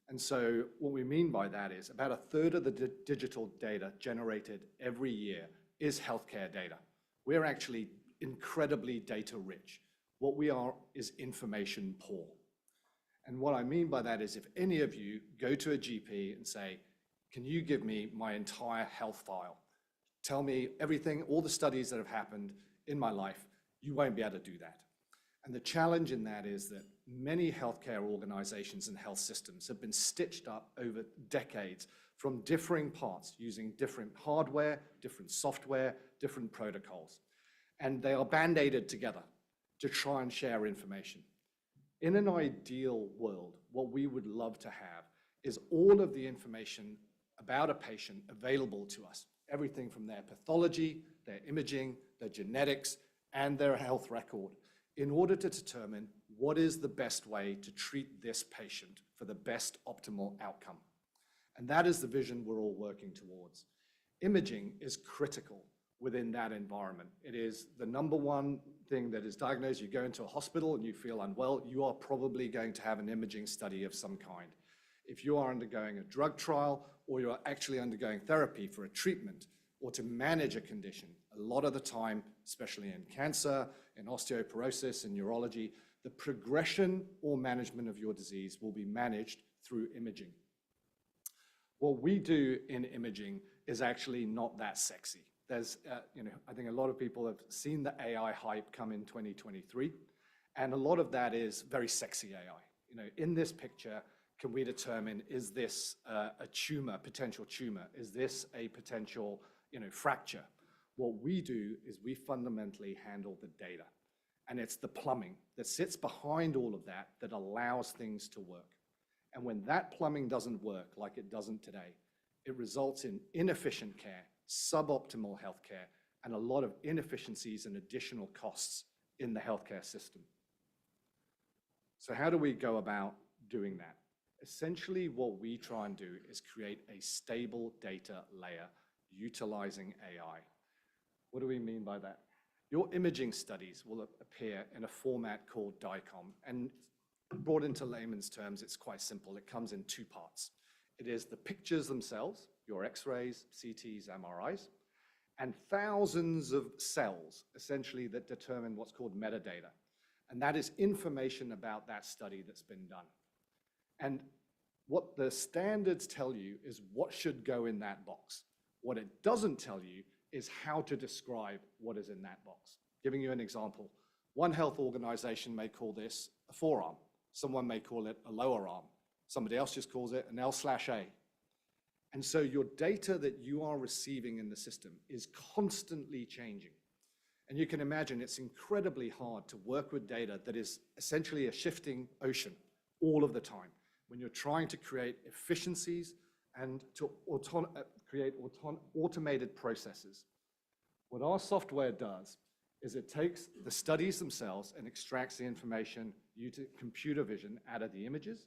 And so what we mean by that is about a third of the digital data generated every year is healthcare data. We're actually incredibly data rich. What we are is information poor. And what I mean by that is if any of you go to a GP and say, can you give me my entire health file? Tell me everything, all the studies that have happened in my life, you won't be able to do that. And the challenge in that is that many healthcare organizations and health systems have been stitched up over decades from differing parts using different hardware, different software, different protocols. And they are band-aided together to try and share information. In an ideal world, what we would love to have is all of the information about a patient available to us. Everything from their pathology, their imaging, their genetics, and their health record, in order to determine what is the best way to treat this patient for the best optimal outcome. And that is the vision we're all working towards. Imaging is critical within that environment. It is the number one thing that is diagnosed. You go into a hospital and you feel unwell, you are probably going to have an imaging study of some kind. If you are undergoing a drug trial or you're actually undergoing therapy for a treatment or to manage a condition, a lot of the time, especially in cancer, in osteoporosis, in neurology, the progression or management of your disease will be managed through imaging. What we do in imaging is actually not that sexy. There's, I think a lot of people have seen the AI hype come in 2023, and a lot of that is very sexy AI. In this picture, can we determine, is this a tumor, potential tumor? Is this a potential, fracture? What we do is we fundamentally handle the data, and it's the plumbing that sits behind all of that that allows things to work. And when that plumbing doesn't work like it doesn't today, it results in inefficient care, suboptimal healthcare, and a lot of inefficiencies and additional costs in the healthcare system. So how do we go about doing that? Essentially, what we try and do is create a stable data layer utilizing AI. What do we mean by that? Your imaging studies will appear in a format called DICOM, and brought into layman's terms, it's quite simple. It comes in two parts. It is the pictures themselves, your X-rays, CTs, MRIs, and thousands of cells, essentially, that determine what's called metadata. And that is information about that study that's been done. And what the standards tell you is what should go in that box. What it doesn't tell you is how to describe what is in that box. Giving you an example, one health organization may call this a forearm. Someone may call it a lower arm. Somebody else just calls it an L/A. And so your data that you are receiving in the system is constantly changing. And you can imagine it's incredibly hard to work with data that is essentially a shifting ocean all of the time when you're trying to create efficiencies and to create automated processes. What our software does is it takes the studies themselves and extracts the information using computer vision out of the images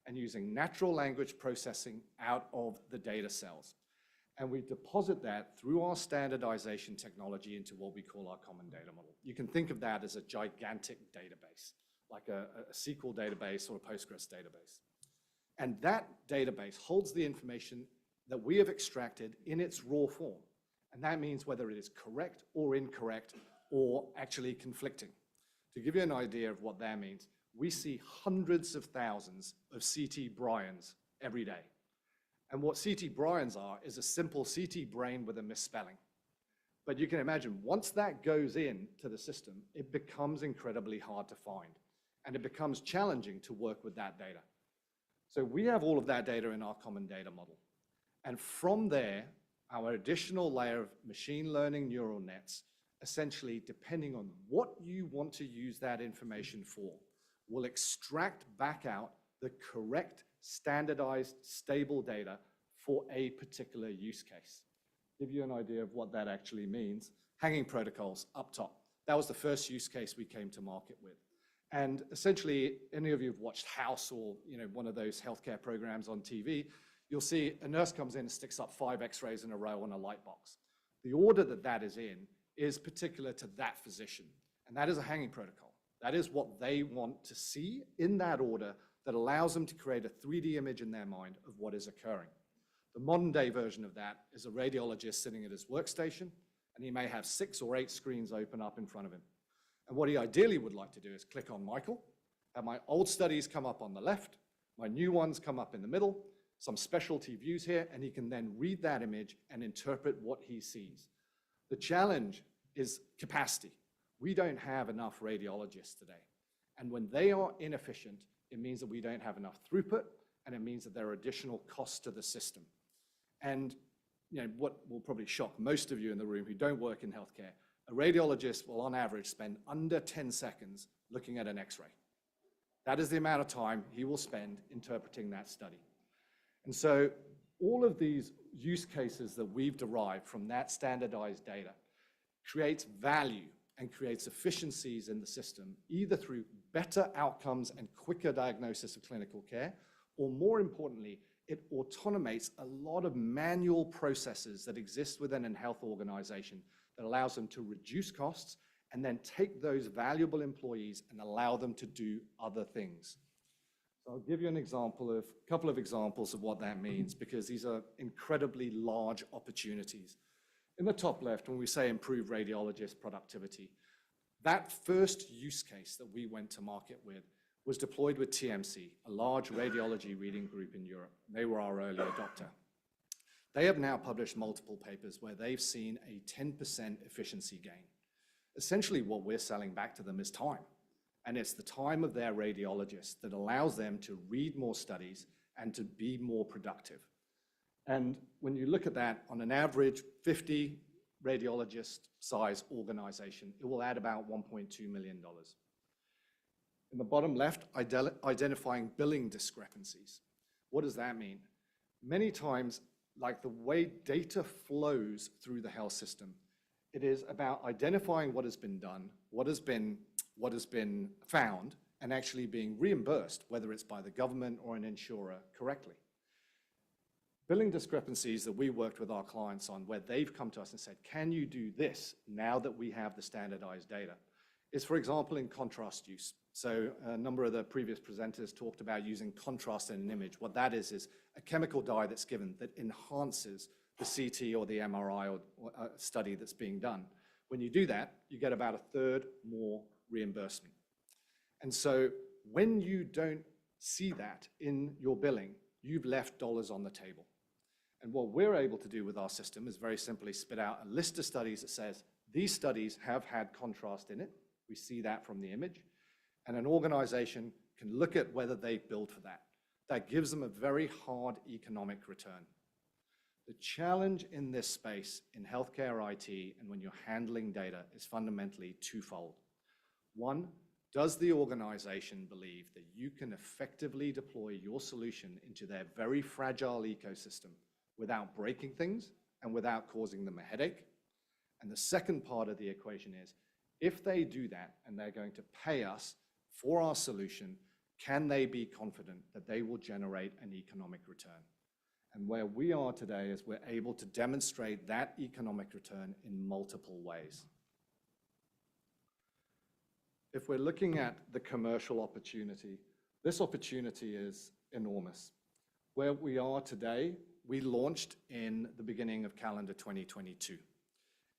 and using natural language processing out of the data cells. And we deposit that through our standardization technology into what we call our common data model. You can think of that as a gigantic database, like a SQL database or a Postgres database. And that database holds the information that we have extracted in its raw form. And that means whether it is correct or incorrect or actually conflicting. To give you an idea of what that means, we see hundreds of thousands of CT Bryans every day. And what CT Bryans are is a simple CT brain with a misspelling. But you can imagine, once that goes into the system, it becomes incredibly hard to find. And it becomes challenging to work with that data. So we have all of that data in our common data model. And from there, our additional layer of machine learning neural nets, essentially depending on what you want to use that information for, will extract back out the correct, standardized, stable data for a particular use case. Give you an idea of what that actually means. Hanging protocols up top. That was the first use case we came to market with. And essentially, any of you have watched House or one of those healthcare programs on TV, you'll see a nurse comes in and sticks up 5 X-rays in a row on a light box. The order that that is in is particular to that physician, and that is a hanging protocol. That is what they want to see in that order that allows them to create a 3D image in their mind of what is occurring. The modern day version of that is a radiologist sitting at his workstation, and he may have 6 or 8 screens open up in front of him. And what he ideally would like to do is click on Michael, have my old studies come up on the left, my new ones come up in the middle, some specialty views here, and he can then read that image and interpret what he sees. The challenge is capacity. We don't have enough radiologists today. And when they are inefficient, it means that we don't have enough throughput, and it means that there are additional costs to the system. And what will probably shock most of you in the room who don't work in healthcare, a radiologist will on average spend under 10 seconds looking at an X-ray. That is the amount of time he will spend interpreting that study. And so all of these use cases that we've derived from that standardized data creates value and creates efficiencies in the system, either through better outcomes and quicker diagnosis of clinical care, or more importantly, it automates a lot of manual processes that exist within a health organization that allows them to reduce costs and then take those valuable employees and allow them to do other things. So I'll give you a couple of examples of what that means, because these are incredibly large opportunities. In the top left, when we say improve radiologist productivity, that first use case that we went to market with was deployed with TMC, a large radiology reading group in Europe. They were our early adopter. They have now published multiple papers where they've seen a 10% efficiency gain. Essentially, what we're selling back to them is time. And it's the time of their radiologists that allows them to read more studies and to be more productive. And when you look at that, on an average 50 radiologist size organization, it will add about $1.2 million. In the bottom left, identifying billing discrepancies. What does that mean? Many times, like the way data flows through the health system, it is about identifying what has been done, what has been found, and actually being reimbursed, whether it's by the government or an insurer, correctly. Billing discrepancies that we worked with our clients on, where they've come to us and said, can you do this now that we have the standardized data, is, for example, in contrast use. So a number of the previous presenters talked about using contrast in an image. What that is a chemical dye that's given that enhances the CT or the MRI or study that's being done. When you do that, you get about 1/3 more reimbursement. And so when you don't see that in your billing, you've left dollars on the table. And what we're able to do with our system is very simply spit out a list of studies that says, these studies have had contrast in it. We see that from the image. And an organization can look at whether they build for that. That gives them a very hard economic return. The challenge in this space in healthcare IT and when you're handling data is fundamentally twofold. One, does the organization believe that you can effectively deploy your solution into their very fragile ecosystem without breaking things and without causing them a headache? And the second part of the equation is, if they do that and they're going to pay us for our solution, can they be confident that they will generate an economic return? And where we are today is we're able to demonstrate that economic return in multiple ways. If we're looking at the commercial opportunity, this opportunity is enormous. Where we are today, we launched in the beginning of calendar 2022.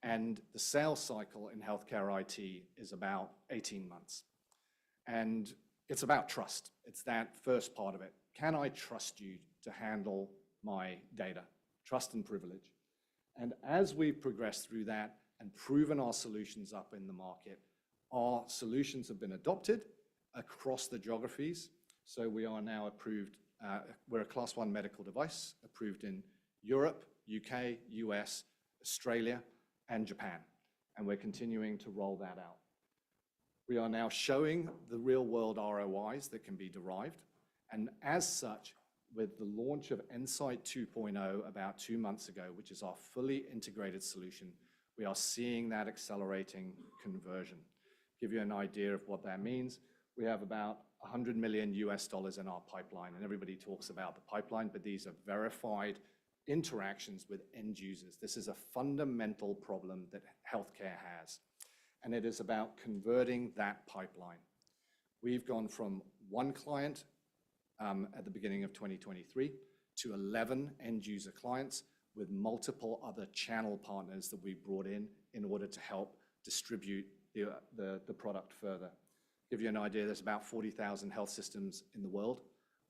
And the sales cycle in healthcare IT is about 18 months. And it's about trust. It's that first part of it. Can I trust you to handle my data? Trust and privilege. And as we've progressed through that and proven our solutions up in the market, our solutions have been adopted across the geographies. So we are now approved, we're a Class 1 medical device, approved in Europe, UK, US, Australia, and Japan. And we're continuing to roll that out. We are now showing the real-world ROIs that can be derived. And as such, with the launch of Insight 2.0 about 2 months ago, which is our fully integrated solution, we are seeing that accelerating conversion. Give you an idea of what that means. We have about $100 million in our pipeline, and everybody talks about the pipeline, but these are verified interactions with end users. This is a fundamental problem that healthcare has, and it is about converting that pipeline. We've gone from 1 client at the beginning of 2023 to 11 end user clients with multiple other channel partners that we brought in order to help distribute the product further. Give you an idea, there's about 40,000 health systems in the world.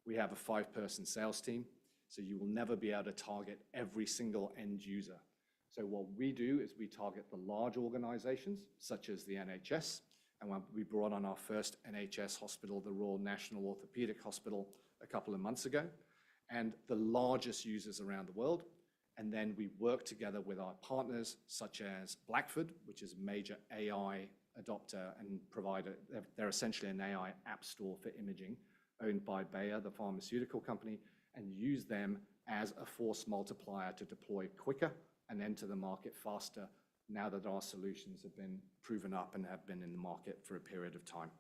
We have a 5-person sales team, so you will never be able to target every single end user. So what we do is we target the large organizations, such as the NHS, and when we brought on our first NHS hospital, the Royal National Orthopaedic Hospital, a couple of months ago, and the largest users around the world. And then we work together with our partners, such as Blackford, which is a major AI adopter and provider. They're essentially an AI app store for imaging, owned by Bayer, the pharmaceutical company, and use them as a force multiplier to deploy quicker and enter the market faster now that our solutions have been proven up and have been in the market for a period of time.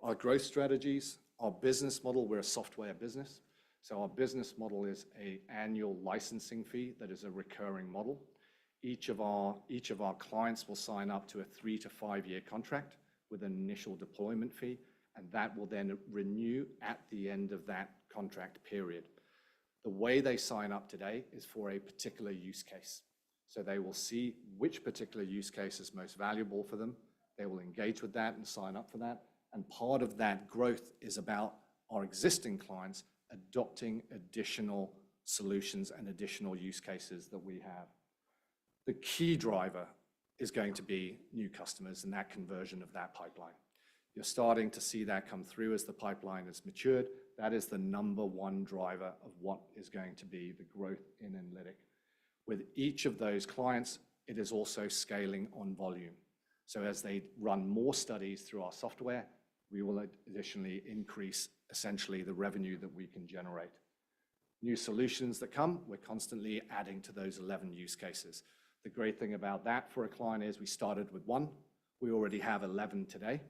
Our growth strategies, our business model, we're a software business. So our business model is an annual licensing fee that is a recurring model. Each of our clients will sign up to a 3 to 5 year contract with an initial deployment fee, and that will then renew at the end of that contract period. The way they sign up today is for a particular use case. So they will see which particular use case is most valuable for them. They will engage with that and sign up for that. And part of that growth is about our existing clients adopting additional solutions and additional use cases that we have. The key driver is going to be new customers and that conversion of that pipeline. You're starting to see that come through as the pipeline has matured. That is the #1 driver of what is going to be the growth in Enlitic. With each of those clients, it is also scaling on volume. So as they run more studies through our software, we will additionally increase essentially the revenue that we can generate. New solutions that come, we're constantly adding to those 11 use cases. The great thing about that for a client is we started with 1, we already have 11 today,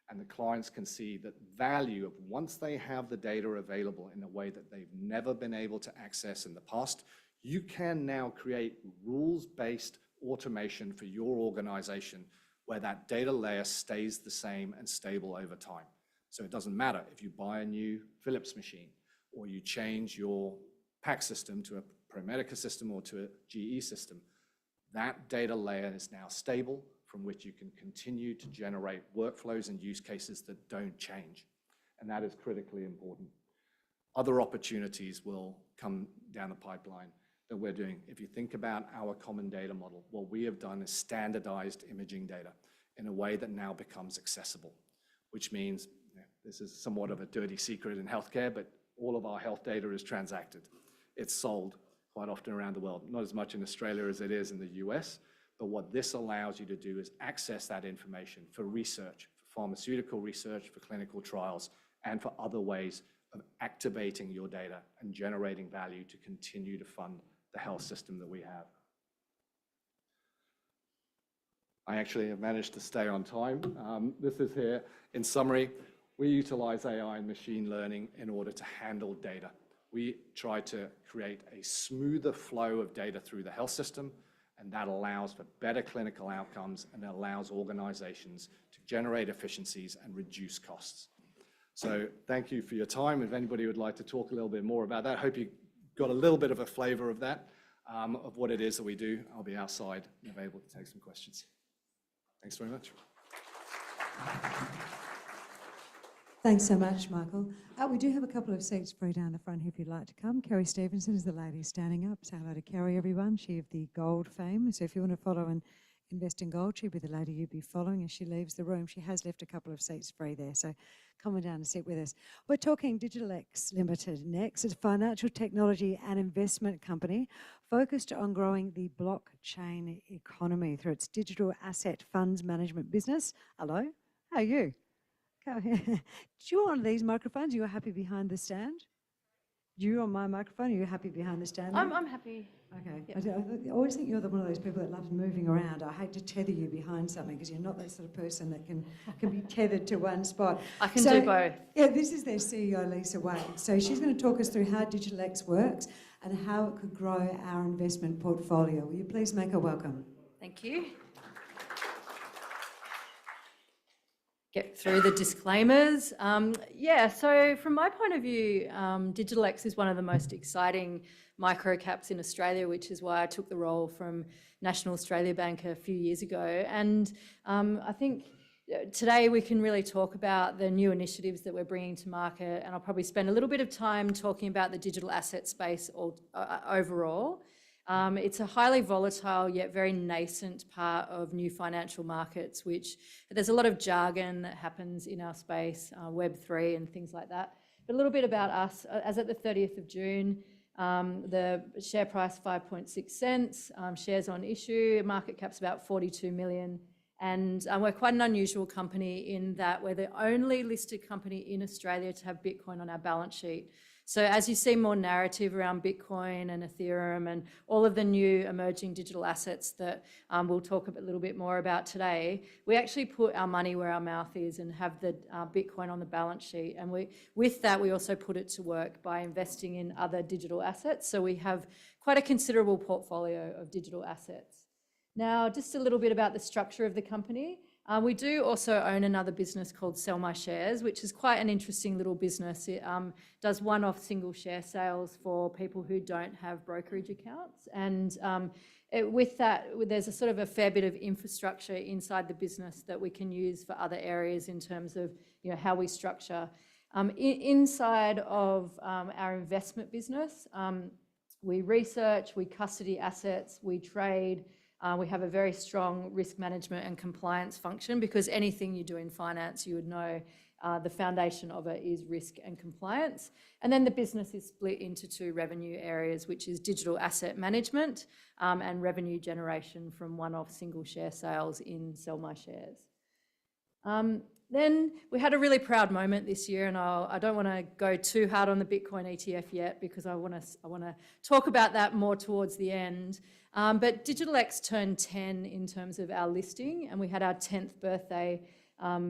and the clients can see that value of once they have the data available in a way that they've never been able to access in the past, you can now create rules-based automation for your organization where that data layer stays the same and stable over time. So it doesn't matter if you buy a new Philips machine or you change your PAC system to a ProMedica system or to a GE system, that data layer is now stable from which you can continue to generate workflows and use cases that don't change. And that is critically important. Other opportunities will come down the pipeline that we're doing. If you think about our common data model, what we have done is standardized imaging data. in a way that now becomes accessible, which means, this is somewhat of a dirty secret in healthcare, but all of our health data is transacted. It's sold quite often around the world, not as much in Australia as it is in the US, but what this allows you to do is access that information for research, for pharmaceutical research, for clinical trials, and for other ways of activating your data and generating value to continue to fund the health system that we have. I actually have managed to stay on time. This is here. In summary, we utilize AI and machine learning in order to handle data. We try to create a smoother flow of data through the health system, and that allows for better clinical outcomes and allows organizations to generate efficiencies and reduce costs. So thank you for your time. If anybody would like to talk a little bit more about that, I hope you got a little bit of a flavor of that, of what it is that we do. I'll be outside and available to take some questions. Thanks very much. Thanks so much, Michael. We do have a couple of seats free down the front here if you'd like to come. Kerry Stevenson is the lady standing up. Say hello to Kerry, everyone. She of the gold fame. So if you want to follow and invest in gold, she'll be the lady you'll be following as she leaves the room. She has left a couple of seats free there, so come on down and sit with us. We're talking DigitalX Limited next. It's a financial technology and investment company focused on growing the blockchain economy through its digital asset funds management business. Hello, how are you? Do you want one of these microphones? You are happy behind the stand? You on my microphone? Are you happy behind the stand? I'm happy. Okay. Yep. I always think you're one of those people that loves moving around. I hate to tether you behind something because you're not that sort of person that can be tethered to one spot. I can do both. Yeah, this is their CEO, Lisa Wade. So she's going to talk us through how DigitalX works and how it could grow our investment portfolio. Will you please make her welcome? Thank you. Get through the disclaimers. So from my point of view, DigitalX is one of the most exciting micro caps in Australia, which is why I took the role from National Australia Bank a few years ago. And I think today we can really talk about the new initiatives that we're bringing to market, and I'll probably spend a little bit of time talking about the digital asset space overall. It's a highly volatile yet very nascent part of new financial markets, which there's a lot of jargon that happens in our space, Web3 and things like that. But a little bit about us. As at the 30th of June, the share price 5.6 cents, shares on issue, market cap's about 42 million. And we're quite an unusual company in that we're the only listed company in Australia to have Bitcoin on our balance sheet. So as you see more narrative around Bitcoin and Ethereum and all of the new emerging digital assets that we'll talk a little bit more about today, we actually put our money where our mouth is and have the Bitcoin on the balance sheet. And with that, we also put it to work by investing in other digital assets. So we have quite a considerable portfolio of digital assets. Now, just a little bit about the structure of the company. We do also own another business called Sell My Shares, which is quite an interesting little business. It does one-off single share sales for people who don't have brokerage accounts. And with that, there's a sort of a fair bit of infrastructure inside the business that we can use for other areas in terms of how we structure. Inside of our investment business, we research, we custody assets, we trade. We have a very strong risk management and compliance function because anything you do in finance, you would know the foundation of it is risk and compliance. And then the business is split into two revenue areas, which is digital asset management and revenue generation from one-off single share sales in Sell My Shares. Then we had a really proud moment this year, and I don't want to go too hard on the Bitcoin ETF yet because I want to talk about that more towards the end. But DigitalX turned 10 in terms of our listing, and we had our 10th birthday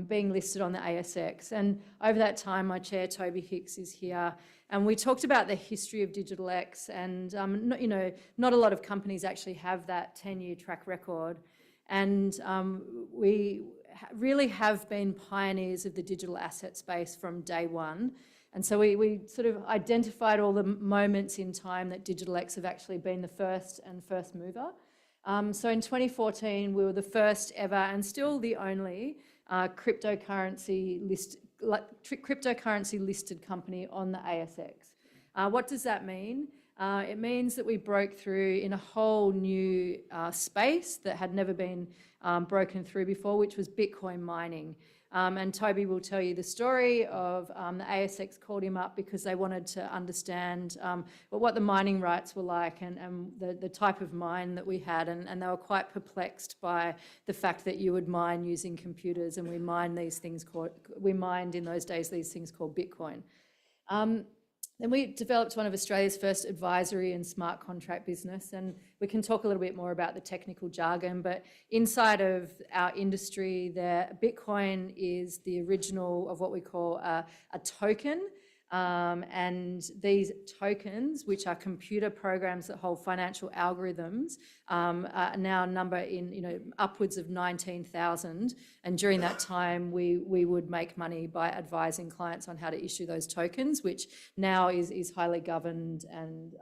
being listed on the ASX. And over that time, my chair, Toby Hicks, is here. And we talked about the history of DigitalX, and not a lot of companies actually have that 10-year track record. And we really have been pioneers of the digital asset space from day one. And so we sort of identified all the moments in time that DigitalX have actually been the first mover. So in 2014, we were the first ever and still the only cryptocurrency listed company on the ASX. What does that mean? It means that we broke through in a whole new space that had never been broken through before, which was Bitcoin mining. And Toby will tell you the story of the ASX called him up because they wanted to understand what the mining rights were like and the type of mine that we had. And they were quite perplexed by the fact that you would mine using computers, and we mined in those days these things called Bitcoin. Then we developed one of Australia's first advisory and smart contract business, and we can talk a little bit more about the technical jargon, but inside of our industry there, Bitcoin is the original of what we call a token, and these tokens, which are computer programs that hold financial algorithms, are now number in upwards of 19,000. And during that time, we would make money by advising clients on how to issue those tokens, which now is highly governed and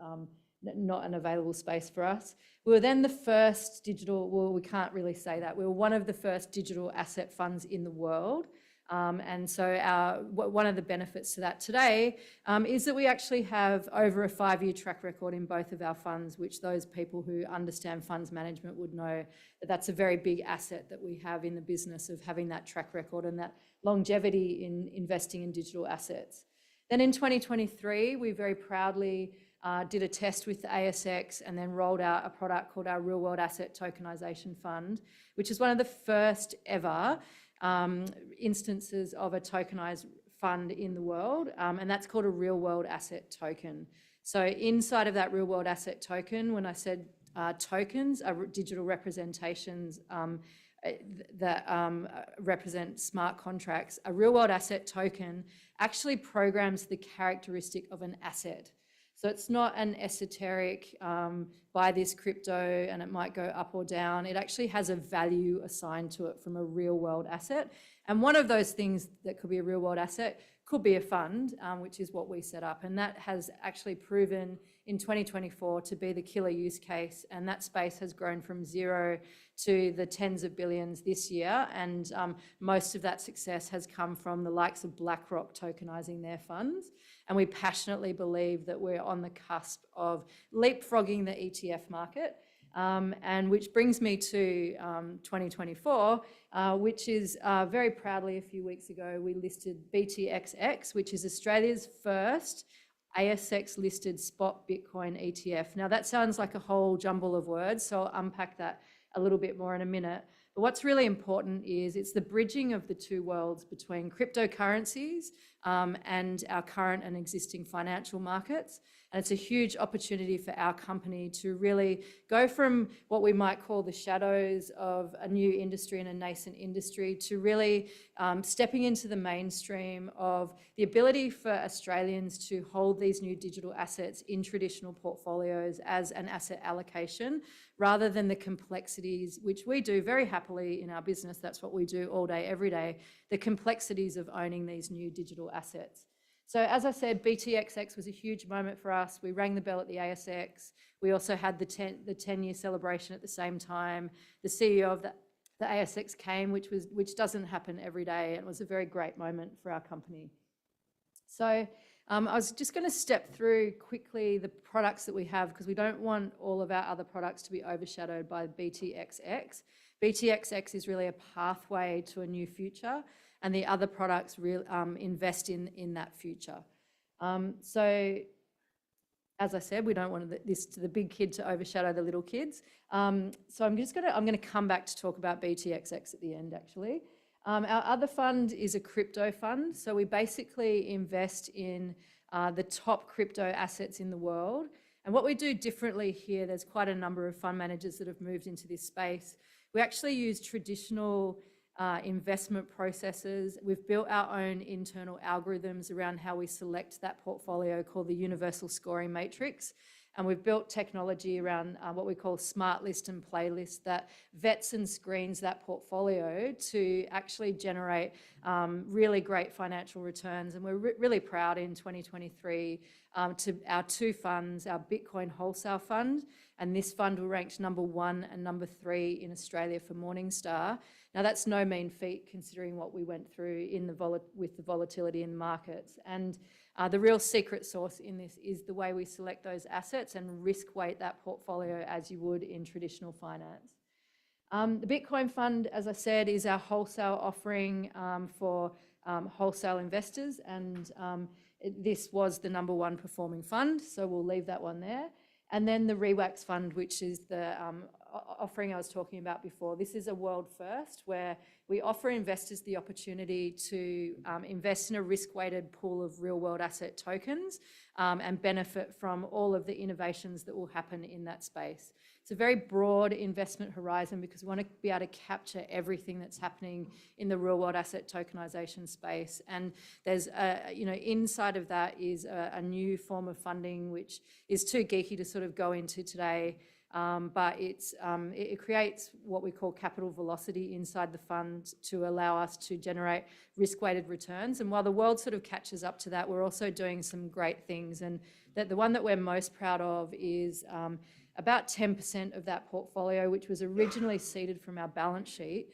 not an available space for us. We were then the first we can't really say that. We were one of the first digital asset funds in the world. And so one of the benefits to that today is that we actually have over a 5-year track record in both of our funds, which those people who understand funds management would know that that's a very big asset that we have in the business of having that track record and that longevity in investing in digital assets. Then in 2023, we very proudly did a test with the ASX and then rolled out a product called our Real World Asset Tokenization Fund, which is one of the first ever instances of a tokenized fund in the world, and that's called a real world asset token. So inside of that real world asset token, when I said tokens are digital representations that represent smart contracts, a real world asset token actually programs the characteristic of an asset. So it's not an esoteric, buy this crypto and it might go up or down. It actually has a value assigned to it from a real world asset. And one of those things that could be a real world asset could be a fund, which is what we set up. And that has actually proven in 2024 to be the killer use case. And that space has grown from 0 to the tens of billions this year. And most of that success has come from the likes of BlackRock tokenizing their funds. And we passionately believe that we're on the cusp of leapfrogging the ETF market. And which brings me to 2024, which is very proudly a few weeks ago, we listed BTXX, which is Australia's first ASX listed spot Bitcoin ETF. Now that sounds like a whole jumble of words, so I'll unpack that a little bit more in a minute. But what's really important is it's the bridging of the two worlds between cryptocurrencies and our current and existing financial markets. And it's a huge opportunity for our company to really go from what we might call the shadows of a new industry and a nascent industry to really stepping into the mainstream of the ability for Australians to hold these new digital assets in traditional portfolios as an asset allocation, rather than the complexities, which we do very happily in our business. That's what we do all day, every day, the complexities of owning these new digital assets. So as I said, BTXX was a huge moment for us. We rang the bell at the ASX. We also had the 10-year celebration at the same time. The CEO of the ASX came, which doesn't happen every day. It was a very great moment for our company. So I was just going to step through quickly the products that we have, because we don't want all of our other products to be overshadowed by BTXX. BTXX is really a pathway to a new future, and the other products invest in that future. So as I said, we don't want the big kid to overshadow the little kids. So I'm going to come back to talk about BTXX at the end, actually. Our other fund is a crypto fund. So we basically invest in the top crypto assets in the world. And what we do differently here, there's quite a number of fund managers that have moved into this space. We actually use traditional investment processes. We've built our own internal algorithms around how we select that portfolio, called the Universal Scoring Matrix. And we've built technology around what we call smart list and playlist that vets and screens that portfolio to actually generate really great financial returns. And we're really proud in 2023 to our two funds, our Bitcoin Wholesale Fund, and this fund were ranked number 1 and number 3 in Australia for Morningstar. Now that's no mean feat considering what we went through with the volatility in the markets. And the real secret sauce in this is the way we select those assets and risk weight that portfolio as you would in traditional finance. The Bitcoin Fund, as I said, is our wholesale offering for wholesale investors, and this was the number 1 performing fund, so we'll leave that one there. And then the REWAX Fund, which is the offering I was talking about before. This is a world first where we offer investors the opportunity to invest in a risk-weighted pool of real-world asset tokens and benefit from all of the innovations that will happen in that space. It's a very broad investment horizon because we want to be able to capture everything that's happening in the real-world asset tokenization space. And there's, inside of that is a new form of funding which is too geeky to sort of go into today. But it creates what we call capital velocity inside the fund to allow us to generate risk-weighted returns. And while the world sort of catches up to that, we're also doing some great things. And the one that we're most proud of is about 10% of that portfolio, which was originally seeded from our balance sheet,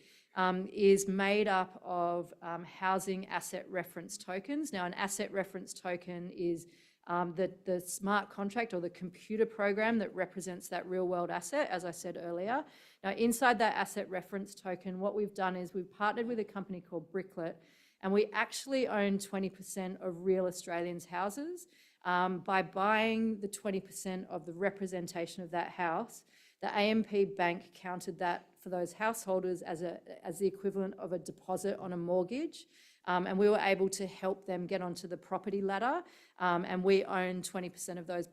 is made up of housing asset reference tokens. Now, an asset reference token is the smart contract or the computer program that represents that real world asset, as I said earlier. Now, inside that asset reference token, what we've done is we've partnered with a company called Bricklet, and we actually own 20% of real Australians' houses. By buying the 20% of the representation of that house, the AMP Bank counted that for those householders as the equivalent of a deposit on a mortgage. And we were able to help them get onto the property ladder. And we own 20% of those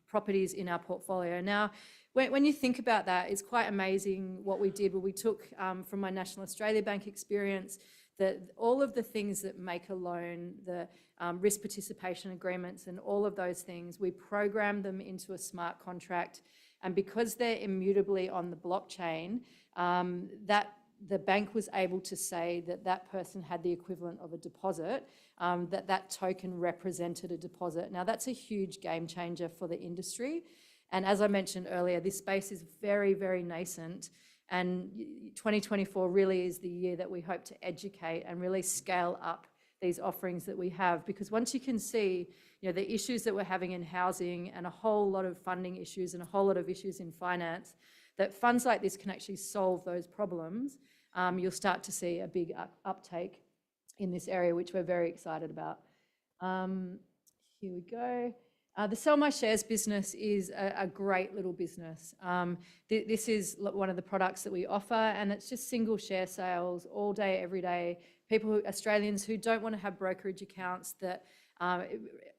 properties in our portfolio. Now, when you think about that, it's quite amazing what we did. Well, we took from my National Australia Bank experience that all of the things that make a loan, the risk participation agreements and all of those things, we program them into a smart contract. And because they're immutably on the blockchain, the bank was able to say that that person had the equivalent of a deposit, that token represented a deposit. Now, that's a huge game changer for the industry. And as I mentioned earlier, this space is very, very nascent. And 2024 really is the year that we hope to educate and really scale up these offerings that we have. Because once you can see, the issues that we're having in housing and a whole lot of funding issues and a whole lot of issues in finance, that funds like this can actually solve those problems, you'll start to see a big uptake in this area, which we're very excited about. Here we go. The Sell My Shares business is a great little business. This is one of the products that we offer, and it's just single share sales all day, every day. Australians who don't want to have brokerage accounts that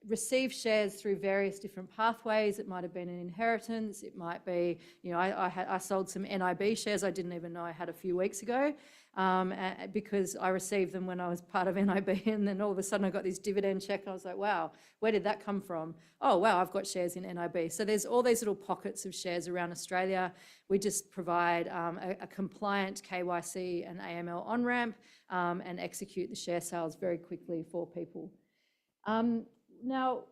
receive shares through various different pathways. It might have been an inheritance. It might be, I sold some NIB shares I didn't even know I had a few weeks ago because I received them when I was part of NIB, and then all of a sudden I got this dividend check. I was like, wow, where did that come from? Oh, wow, I've got shares in NIB. So there's all these little pockets of shares around Australia. We just provide a compliant KYC and AML on-ramp and execute the share sales very quickly for people. Now,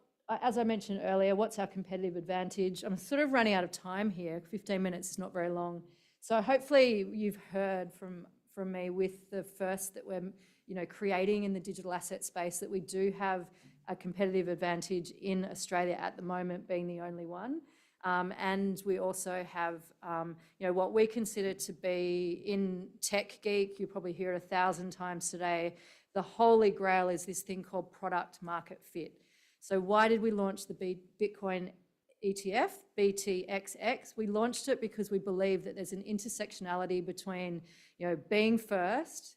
as I mentioned earlier, what's our competitive advantage? I'm sort of running out of time here. 15 minutes is not very long. So hopefully you've heard from me with the first that we're creating in the digital asset space, that we do have a competitive advantage in Australia at the moment, being the only one. And we also have what we consider to be, in tech geek, you probably hear it 1,000 times today, the holy grail is this thing called product market fit. So why did we launch the Bitcoin ETF, BTXX? We launched it because we believe that there's an intersectionality between being first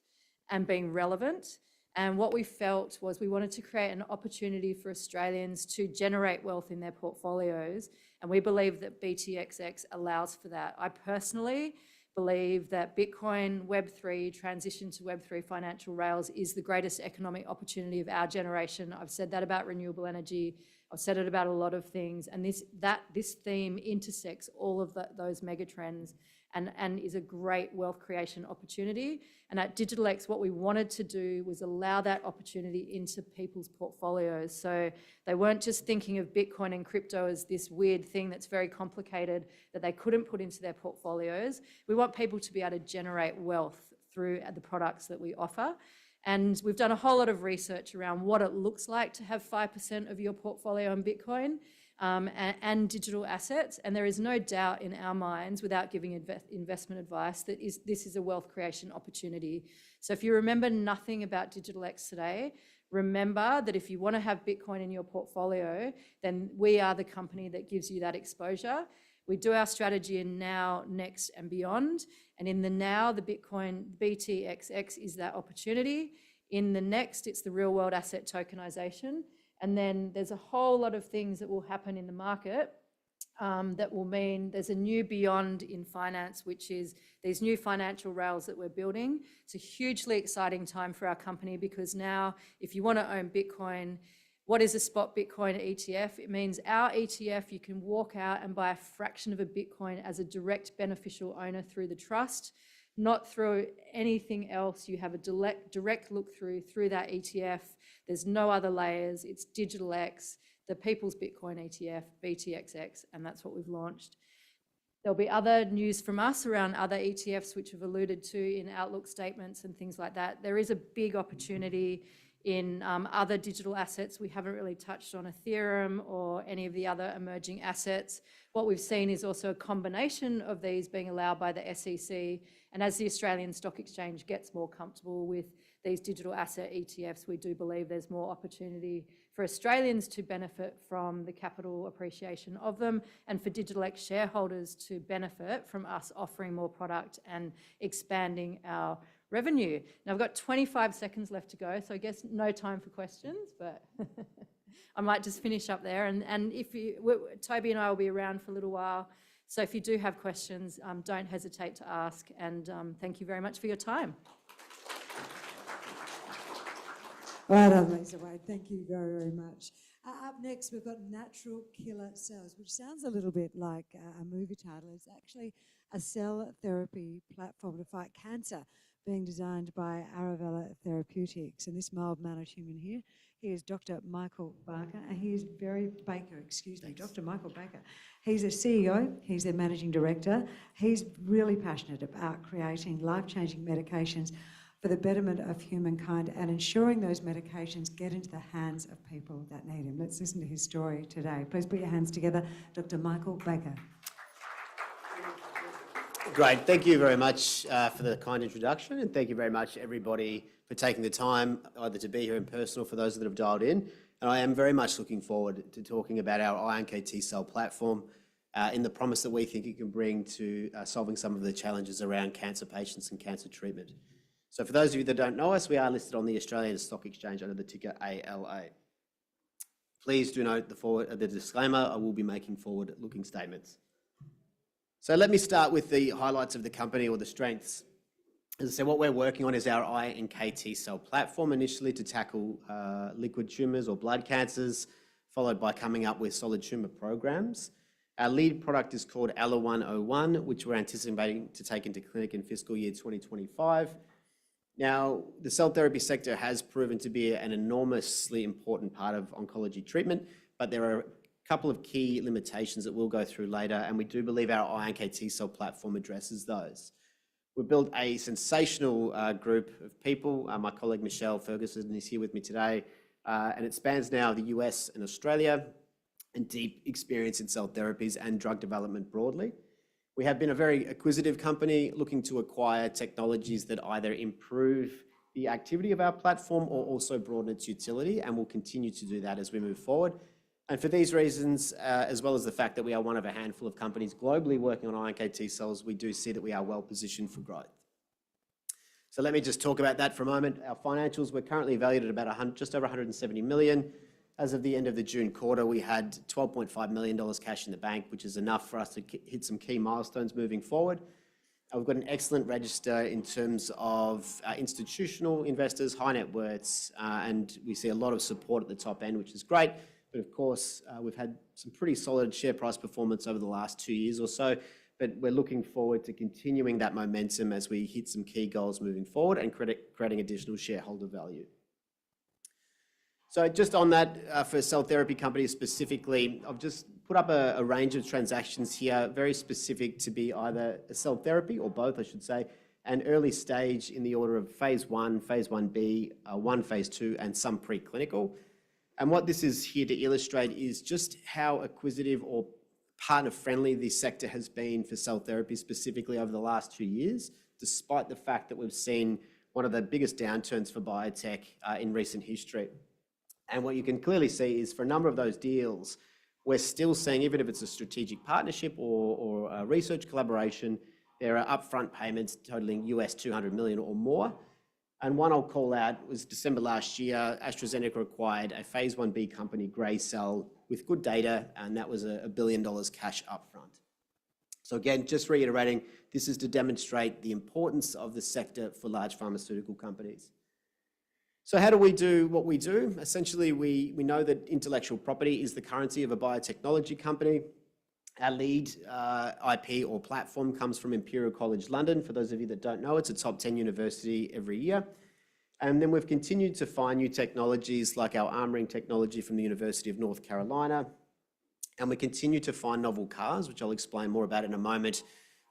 and being relevant. And what we felt was we wanted to create an opportunity for Australians to generate wealth in their portfolios. And we believe that BTXX allows for that. I personally believe that Bitcoin, Web3, transition to Web3 financial rails is the greatest economic opportunity of our generation. I've said that about renewable energy. I've said it about a lot of things. And this theme intersects all of those mega trends. and is a great wealth creation opportunity. And at DigitalX, what we wanted to do was allow that opportunity into people's portfolios. So they weren't just thinking of Bitcoin and crypto as this weird thing that's very complicated that they couldn't put into their portfolios. We want people to be able to generate wealth through the products that we offer. And we've done a whole lot of research around what it looks like to have 5% of your portfolio in Bitcoin and digital assets. And there is no doubt in our minds, without giving investment advice, that this is a wealth creation opportunity. So if you remember nothing about DigitalX today, remember that if you want to have Bitcoin in your portfolio, then we are the company that gives you that exposure. We do our strategy in now, next, and beyond. And in the now, the Bitcoin BTXX is that opportunity. In the next, it's the real world asset tokenization. And then there's a whole lot of things that will happen in the market that will mean there's a new beyond in finance, which is these new financial rails that we're building. It's a hugely exciting time for our company because now if you want to own Bitcoin, what is a spot Bitcoin ETF? It means our ETF, you can walk out and buy a fraction of a Bitcoin as a direct beneficial owner through the trust, not through anything else. You have a direct look through that ETF. There's no other layers. It's DigitalX, the People's Bitcoin ETF, BTXX, and that's what we've launched. There'll be other news from us around other ETFs, which we've alluded to in outlook statements and things like that. There is a big opportunity in other digital assets. We haven't really touched on Ethereum or any of the other emerging assets. What we've seen is also a combination of these being allowed by the SEC. And as the Australian Stock Exchange gets more comfortable with these digital asset ETFs, we do believe there's more opportunity for Australians to benefit from the capital appreciation of them and for DigitalX shareholders to benefit from us offering more product and expanding our revenue. Now, I've got 25 seconds left to go, so I guess no time for questions, but I might just finish up there. And if Toby and I will be around for a little while, so if you do have questions, don't hesitate to ask. And thank you very much for your time. Well done, Lisa Wade. Thank you very, very much. Up next, we've got Natural Killer Cells, which sounds a little bit like a movie title. It's actually a cell therapy platform to fight cancer being designed by Arovella Therapeutics. And this mild-mannered human here, he is Dr. Michael Barker, and he is Dr. Michael Baker. He's a CEO, he's their managing director. He's really passionate about creating life-changing medications for the betterment of humankind and ensuring those medications get into the hands of people that need them. Let's listen to his story today. Please put your hands together, Dr. Michael Baker. Great, thank you very much for the kind introduction, and thank you very much everybody for taking the time either to be here in person or for those that have dialed in. And I am very much looking forward to talking about our iNKT cell platform in the promise that we think it can bring to solving some of the challenges around cancer patients and cancer treatment. So for those of you that don't know us, we are listed on the Australian Stock Exchange under the ticker ALA. Please do note the disclaimer. I will be making forward-looking statements. So let me start with the highlights of the company or the strengths. As I said, what we're working on is our iNKT cell platform, initially to tackle liquid tumours or blood cancers, followed by coming up with solid tumour programs. Our lead product is called ALA-101, which we're anticipating to take into clinic in fiscal year 2025. Now, the cell therapy sector has proven to be an enormously important part of oncology treatment, but there are a couple of key limitations that we'll go through later, and we do believe our iNKT cell platform addresses those. We've built a sensational group of people. My colleague Michelle Ferguson is here with me today, and it spans now the US and Australia, and deep experience in cell therapies and drug development broadly. We have been a very acquisitive company looking to acquire technologies that either improve the activity of our platform or also broaden its utility, and we'll continue to do that as we move forward. And for these reasons, as well as the fact that we are one of a handful of companies globally working on iNKT cells, we do see that we are well positioned for growth. So let me just talk about that for a moment. Our financials, we're currently valued at about just over 170 million. As of the end of the June quarter, we had $12.5 million cash in the bank, which is enough for us to hit some key milestones moving forward. We've got an excellent register in terms of institutional investors, high net worths, and we see a lot of support at the top end, which is great. But of course, we've had some pretty solid share price performance over the last 2 years or so. but we're looking forward to continuing that momentum as we hit some key goals moving forward and creating additional shareholder value. So just on that, for cell therapy companies specifically, I've just put up a range of transactions here, very specific to be either a cell therapy or both, I should say, and early stage in the order of phase 1, phase 1B, 1 phase 2, and some preclinical. And what this is here to illustrate is just how acquisitive or partner-friendly this sector has been for cell therapy, specifically over the last 2 years, despite the fact that we've seen one of the biggest downturns for biotech in recent history. And what you can clearly see is for a number of those deals, we're still seeing, even if it's a strategic partnership or a research collaboration, there are upfront payments totaling US $200 million or more. And one I'll call out was December last year, AstraZeneca acquired a phase 1B company, Gracell, with good data, and that was $1 billion cash upfront. So again, just reiterating, this is to demonstrate the importance of the sector for large pharmaceutical companies. So how do we do what we do? Essentially, we know that intellectual property is the currency of a biotechnology company. Our lead IP or platform comes from Imperial College London. For those of you that don't know, it's a top 10 university every year. And then we've continued to find new technologies like our armoring technology from the University of North Carolina. And we continue to find novel CARs, which I'll explain more about in a moment,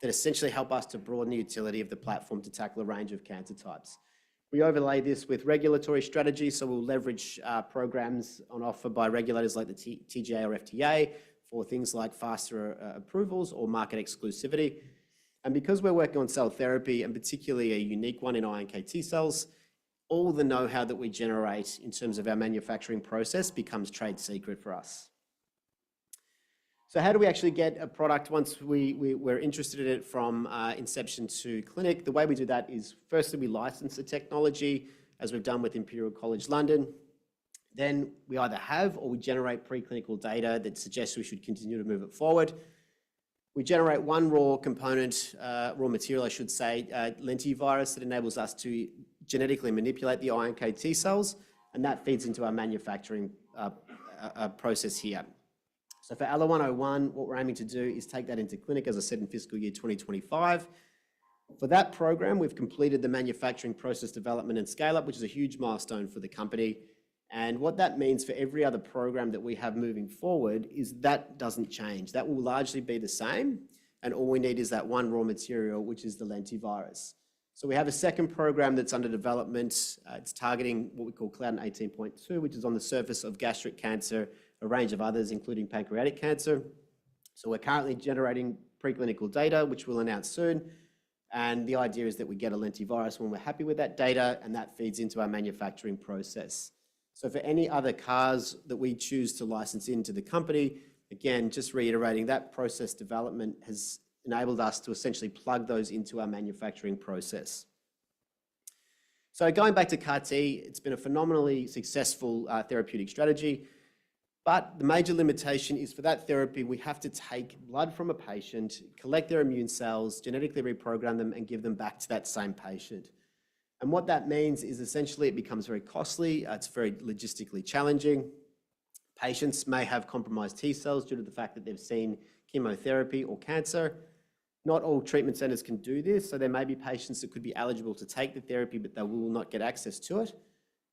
that essentially help us to broaden the utility of the platform to tackle a range of cancer types. We overlay this with regulatory strategy, so we'll leverage programs on offer by regulators like the TGA or FDA for things like faster approvals or market exclusivity. And because we're working on cell therapy, and particularly a unique one in iNKT cells, all the know-how that we generate in terms of our manufacturing process becomes trade secret for us. So how do we actually get a product once we're interested in it from inception to clinic? The way we do that is, firstly, we license the technology, as we've done with Imperial College London. Then we either have or we generate preclinical data that suggests we should continue to move it forward. We generate one raw component, raw material, I should say, lentivirus that enables us to genetically manipulate the iNKT cells, and that feeds into our manufacturing process here. So for ALLO-101, what we're aiming to do is take that into clinic, as I said, in fiscal year 2025. For that program, we've completed the manufacturing process development and scale-up, which is a huge milestone for the company. And what that means for every other program that we have moving forward is that doesn't change. That will largely be the same. And all we need is that one raw material, which is the lentivirus. So we have a second program that's under development. It's targeting what we call Claudin 18.2, which is on the surface of gastric cancer, a range of others, including pancreatic cancer. So we're currently generating preclinical data, which we'll announce soon. And the idea is that we get a lentivirus when we're happy with that data, and that feeds into our manufacturing process. So for any other CARs that we choose to license into the company, again, just reiterating, that process development has enabled us to essentially plug those into our manufacturing process. So going back to CAR-T, it's been a phenomenally successful therapeutic strategy, but the major limitation is for that therapy, we have to take blood from a patient, collect their immune cells, genetically reprogram them, and give them back to that same patient. And what that means is essentially it becomes very costly. It's very logistically challenging. Patients may have compromised T cells due to the fact that they've seen chemotherapy or cancer. Not all treatment centers can do this, so there may be patients that could be eligible to take the therapy, but they will not get access to it.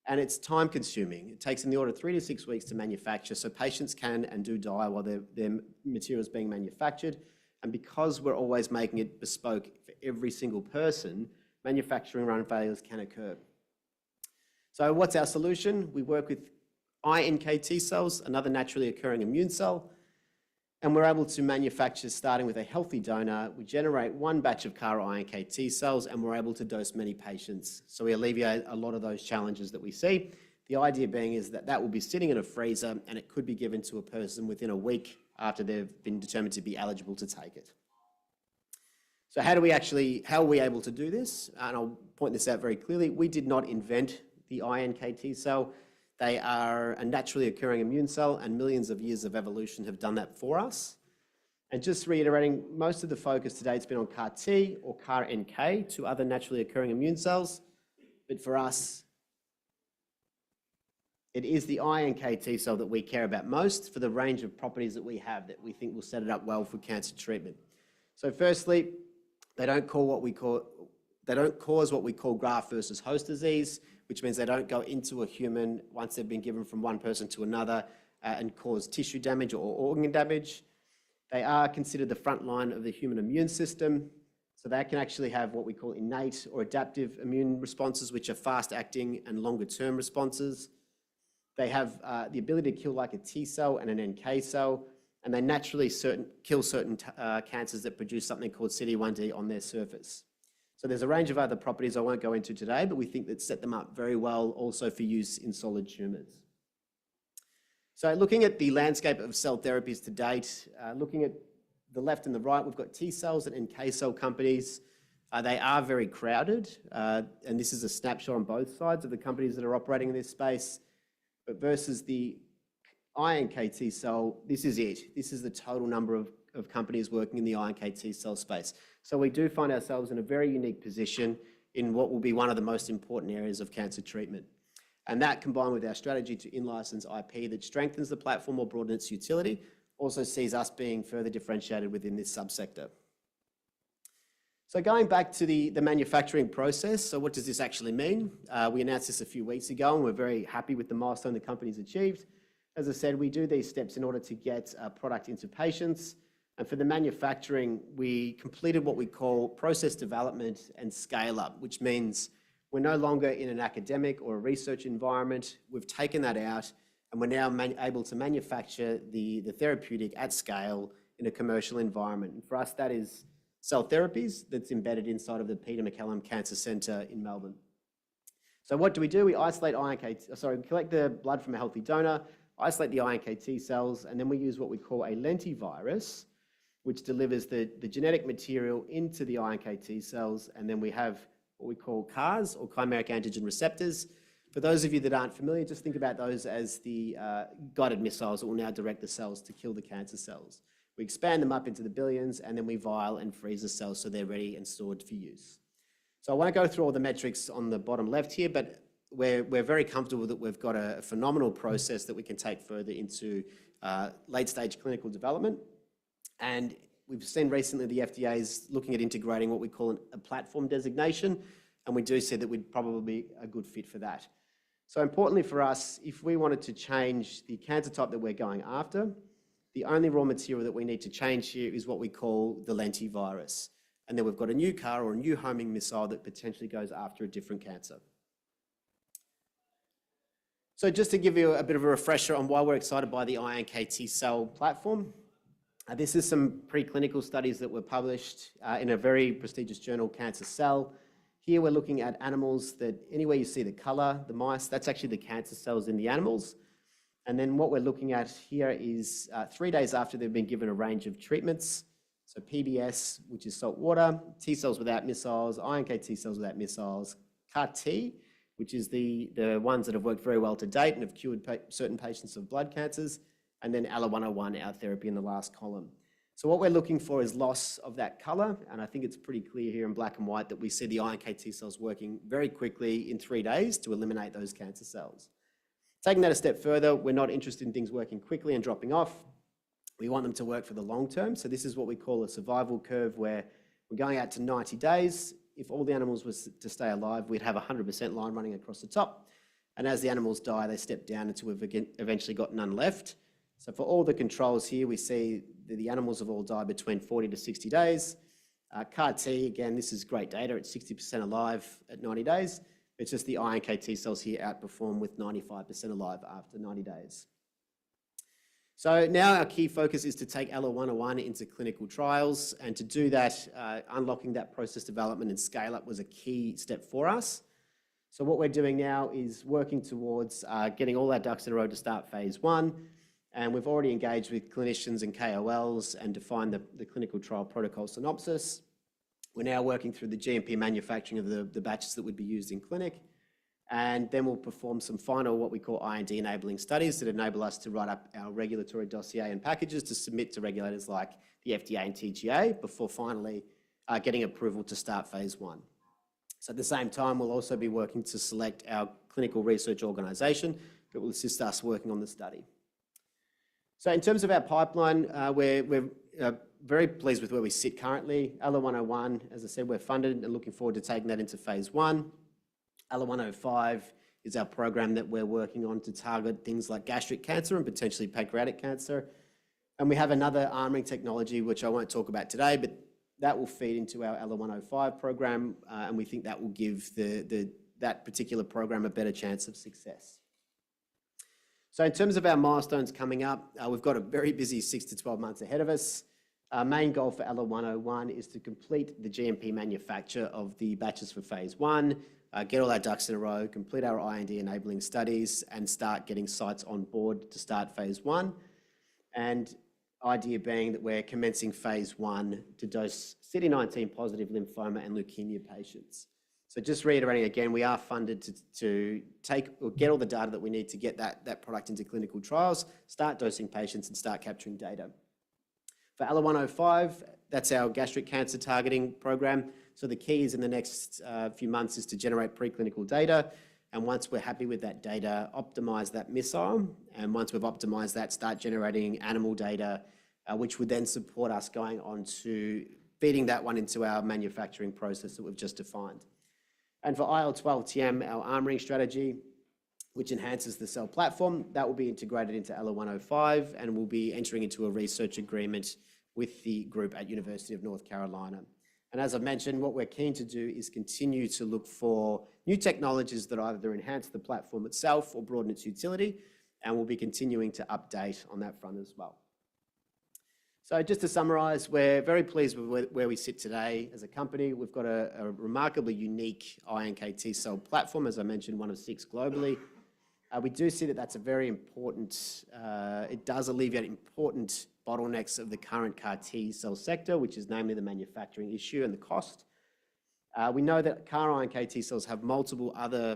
And it's time consuming. It takes in the order of 3 to 6 weeks to manufacture, so patients can and do die while their material is being manufactured. And because we're always making it bespoke for every single person, manufacturing run failures can occur. So what's our solution? We work with iNKT cells, another naturally occurring immune cell, and we're able to manufacture, starting with a healthy donor. We generate one batch of CAR iNKT cells, and we're able to dose many patients. So we alleviate a lot of those challenges that we see. The idea being is that that will be sitting in a freezer, and it could be given to a person within a week after they've been determined to be eligible to take it. So how are we able to do this? And I'll point this out very clearly. We did not invent the iNKT cell. They are a naturally occurring immune cell, and millions of years of evolution have done that for us. And just reiterating, most of the focus today has been on CAR-T or CAR-NK, two other naturally occurring immune cells. But for us, it is the iNKT cell that we care about most for the range of properties that we have that we think will set it up well for cancer treatment. So firstly, they don't cause what we call graft versus host disease, which means they don't go into a human once they've been given from one person to another and cause tissue damage or organ damage. They are considered the front line of the human immune system. So they can actually have what we call innate or adaptive immune responses, which are fast-acting and longer-term responses. They have the ability to kill like a T cell and an NK cell, and they naturally kill certain cancers that produce something called CD1D on their surface. So there's a range of other properties I won't go into today, but we think that set them up very well also for use in solid tumours. So looking at the landscape of cell therapies to date, looking at the left and the right, we've got T cells and NK cell companies. They are very crowded, and this is a snapshot on both sides of the companies that are operating in this space. But versus the iNKT cell, this is it. This is the total number of companies working in the iNKT cell space. So we do find ourselves in a very unique position in what will be one of the most important areas of cancer treatment. And that, combined with our strategy to in-license IP that strengthens the platform or broadens its utility, also sees us being further differentiated within this subsector. So going back to the manufacturing process, so what does this actually mean? We announced this a few weeks ago, and we're very happy with the milestone the company's achieved. As I said, we do these steps in order to get a product into patients. And for the manufacturing, we completed what we call process development and scale up, which means we're no longer in an academic or a research environment. We've taken that out, and we're now able to manufacture the therapeutic at scale in a commercial environment. And for us, that is cell therapies that's embedded inside of the Peter MacCallum Cancer Centre in Melbourne. So what do? We collect the blood from a healthy donor, isolate the iNKT cells, and then we use what we call a lentivirus, which delivers the genetic material into the iNKT cells, and then we have what we call CARs, or chimeric antigen receptors. For those of you that aren't familiar, just think about those as the guided missiles that will now direct the cells to kill the cancer cells. We expand them up into the billions, and then we vial and freeze the cells so they're ready and stored for use. So I won't go through all the metrics on the bottom left here, but we're very comfortable that we've got a phenomenal process that we can take further into late-stage clinical development. And we've seen recently the FDA is looking at integrating what we call a platform designation, and we do see that we'd probably be a good fit for that. So importantly for us, if we wanted to change the cancer type that we're going after, the only raw material that we need to change here is what we call the lentivirus. And then we've got a new CAR or a new homing missile that potentially goes after a different cancer. So just to give you a bit of a refresher on why we're excited by the iNKT cell platform, this is some preclinical studies that were published in a very prestigious journal, Cancer Cell. Here we're looking at animals that anywhere you see the color, the mice, that's actually the cancer cells in the animals. And then what we're looking at here is 3 days after they've been given a range of treatments. So PBS, which is salt water, T cells without missiles, iNKT cells without missiles, CAR T, which is the ones that have worked very well to date and have cured certain patients of blood cancers, and then ALLO-101, our therapy in the last column. So what we're looking for is loss of that color, and I think it's pretty clear here in black and white that we see the iNKT cells working very quickly in 3 days to eliminate those cancer cells. Taking that a step further, we're not interested in things working quickly and dropping off. We want them to work for the long term. So this is what we call a survival curve, where we're going out to 90 days. If all the animals were to stay alive, we'd have a 100% line running across the top. And as the animals die, they step down until we've eventually got none left. So for all the controls here, we see that the animals have all died between 40 to 60 days. CAR T, again, this is great data. It's 60% alive at 90 days. It's just the iNKT cells here outperform with 95% alive after 90 days. So now our key focus is to take ALLO-101 into clinical trials, and to do that, unlocking that process development and scale up was a key step for us. So what we're doing now is working towards getting all our ducks in a row to start phase 1. And we've already engaged with clinicians and KOLs and defined the clinical trial protocol synopsis. We're now working through the GMP manufacturing of the batches that would be used in clinic. And then we'll perform some final, what we call IND enabling studies that enable us to write up our regulatory dossier and packages to submit to regulators like the FDA and TGA before finally getting approval to start phase 1. So at the same time, we'll also be working to select our clinical research organisation that will assist us working on the study. So in terms of our pipeline, we're very pleased with where we sit currently. ALA-101, as I said, we're funded and looking forward to taking that into phase 1. ALA-105 is our program that we're working on to target things like gastric cancer and potentially pancreatic cancer. And we have another armoring technology, which I won't talk about today, but that will feed into our ALA-105 program, and we think that will give that particular program a better chance of success. So in terms of our milestones coming up, we've got a very busy 6 to 12 months ahead of us. Our main goal for ALA-101 is to complete the GMP manufacture of the batches for phase 1, get all our ducks in a row, complete our IND enabling studies, and start getting sites on board to start phase 1. And idea being that we're commencing phase 1 to dose CD19 positive lymphoma and leukemia patients. So just reiterating again, we are funded to take or get all the data that we need to get that product into clinical trials, start dosing patients and start capturing data. For ALA-105, that's our gastric cancer targeting program. So the key is in the next few months is to generate preclinical data. And once we're happy with that data, optimize that missile. And once we've optimized that, start generating animal data, which would then support us going on to feeding that one into our manufacturing process that we've just defined. And for IL-12TM, our armoring strategy, which enhances the cell platform, that will be integrated into ALA-105 and we'll be entering into a research agreement with the group at University of North Carolina. And as I've mentioned, what we're keen to do is continue to look for new technologies that either enhance the platform itself or broaden its utility, and we'll be continuing to update on that front as well. So just to summarize, we're very pleased with where we sit today as a company. We've got a remarkably unique iNKT cell platform, as I mentioned, one of 6 globally. We do see that that's a very important, it does alleviate important bottlenecks of the current CAR T cell sector, which is namely the manufacturing issue and the cost. We know that CAR iNKT cells have multiple other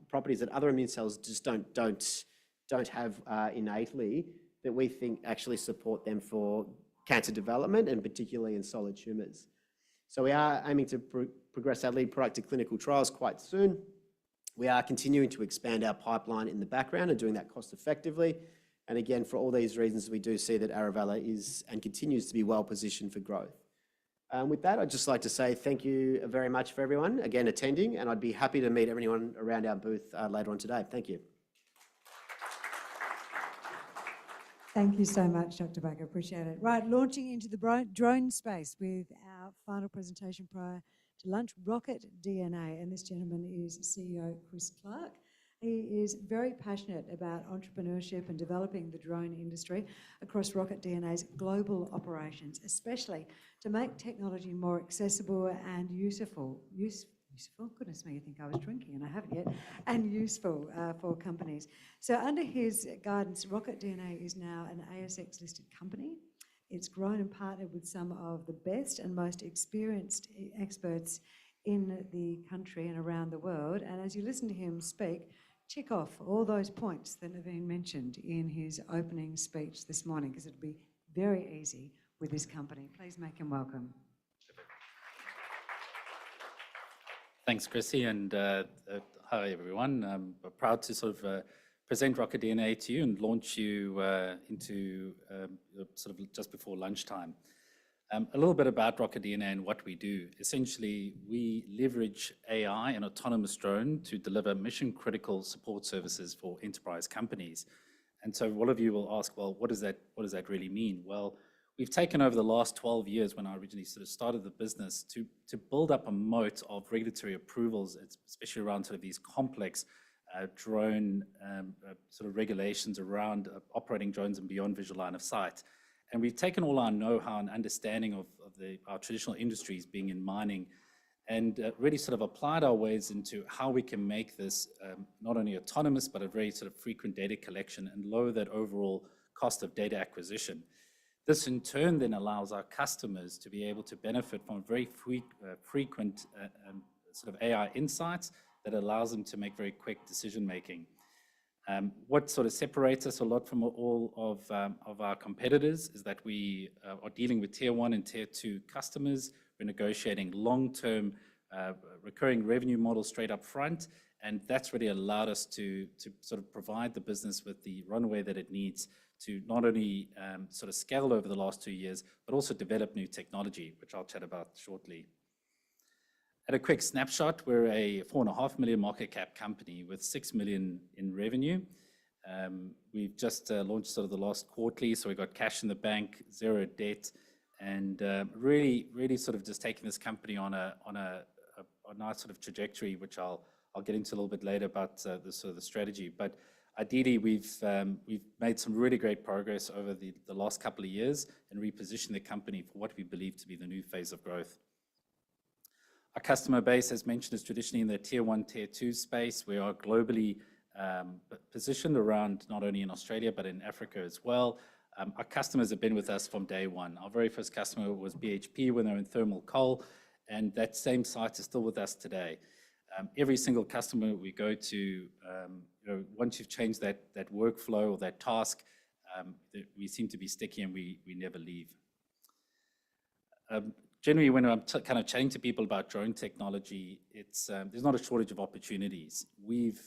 properties that other immune cells just don't have innately, that we think actually support them for cancer development and particularly in solid tumours. So we are aiming to progress our lead product to clinical trials quite soon. We are continuing to expand our pipeline in the background and doing that cost effectively. And again, for all these reasons, we do see that Arovella is and continues to be well positioned for growth. With that, I'd just like to say thank you very much for everyone, again, attending, and I'd be happy to meet everyone around our booth later on today. Thank you. Thank you so much, Dr. Baker. Appreciate it. Right, launching into the drone space with our final presentation prior to lunch, RocketDNA, and this gentleman is CEO Chris Clark. He is very passionate about entrepreneurship and developing the drone industry across RocketDNA's global operations, especially to make technology more accessible and useful, goodness me, I think I was drinking and I haven't yet, and useful for companies. So under his guidance, RocketDNA is now an ASX listed company. It's grown and partnered with some of the best and most experienced experts in the country and around the world. And as you listen to him speak, check off all those points that have been mentioned in his opening speech this morning, because it'll be very easy with this company. Please make him welcome. Thanks, Chrissy, and hi, everyone. I'm proud to sort of present RocketDNA to you and launch you into sort of just before lunchtime. A little bit about RocketDNA and what we do. Essentially, we leverage AI and autonomous drone to deliver mission-critical support services for enterprise companies. And so all of you will ask, well, what does that really mean? Well, we've taken over the last 12 years when I originally sort of started the business to build up a moat of regulatory approvals, especially around sort of these complex drone sort of regulations around operating drones and beyond visual line of sight. And we've taken all our know-how and understanding of our traditional industries, being in mining, and really sort of applied our ways into how we can make this not only autonomous, but a very sort of frequent data collection and lower that overall cost of data acquisition. This in turn then allows our customers to be able to benefit from very frequent sort of AI insights that allows them to make very quick decision making. What sort of separates us a lot from all of our competitors is that we are dealing with tier 1 and tier 2 customers. We're negotiating long-term recurring revenue model straight up front. And that's really allowed us to sort of provide the business with the runway that it needs to not only sort of scale over the last 2 years, but also develop new technology, which I'll chat about shortly. At a quick snapshot, we're a 4.5 million market cap company with 6 million in revenue. We've just launched sort of the last quarterly, so we've got cash in the bank, 0 debt, and really sort of just taking this company on a nice sort of trajectory, which I'll get into a little bit later about the sort of the strategy. But ideally, we've made some really great progress over the last couple of years and repositioned the company for what we believe to be the new phase of growth. Our customer base, as mentioned, is traditionally in the tier 1, tier 2 space. We are globally positioned around not only in Australia, but in Africa as well. Our customers have been with us from day one. Our very first customer was BHP when they were in thermal coal, and that same site is still with us today. Every single customer we go to, once you've changed that workflow or that task, we seem to be sticky and we never leave. Generally, when I'm kind of chatting to people about drone technology, there's not a shortage of opportunities. We've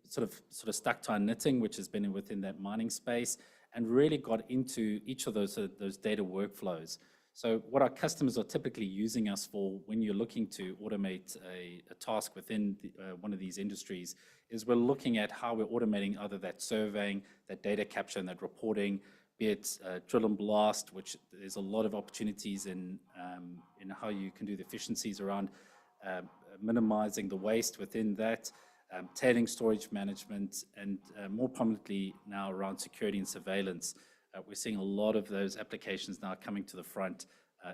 sort of stuck to our knitting, which has been within that mining space, and really got into each of those data workflows. So what our customers are typically using us for when you're looking to automate a task within one of these industries is we're looking at how we're automating either that surveying, that data capture, and that reporting, be it drill and blast, which there's a lot of opportunities in how you can do the efficiencies around minimizing the waste within that, tailing storage management, and more prominently now around security and surveillance. We're seeing a lot of those applications now coming to the front,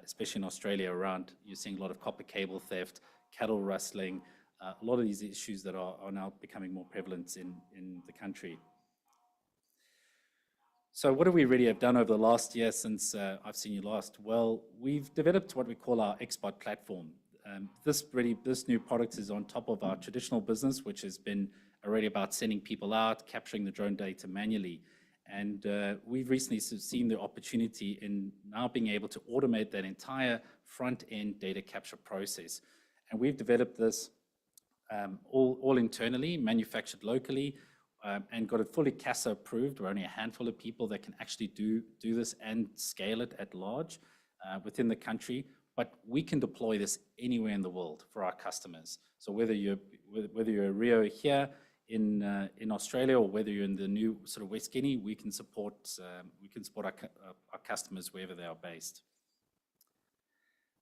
especially in Australia around, you're seeing a lot of copper cable theft, cattle rustling, a lot of these issues that are now becoming more prevalent in the country. So what do we really have done over the last year since I've seen you last? Well, we've developed what we call our XBot platform. This new product is on top of our traditional business, which has been already about sending people out, capturing the drone data manually. And we've recently seen the opportunity in now being able to automate that entire front-end data capture process. And we've developed this all internally, manufactured locally, and got it fully CASA approved. We're only a handful of people that can actually do this and scale it at large within the country. But we can deploy this anywhere in the world for our customers. So whether you're a Rio here in Australia, or whether you're in the new sort of West Guinea, we can support our customers wherever they are based.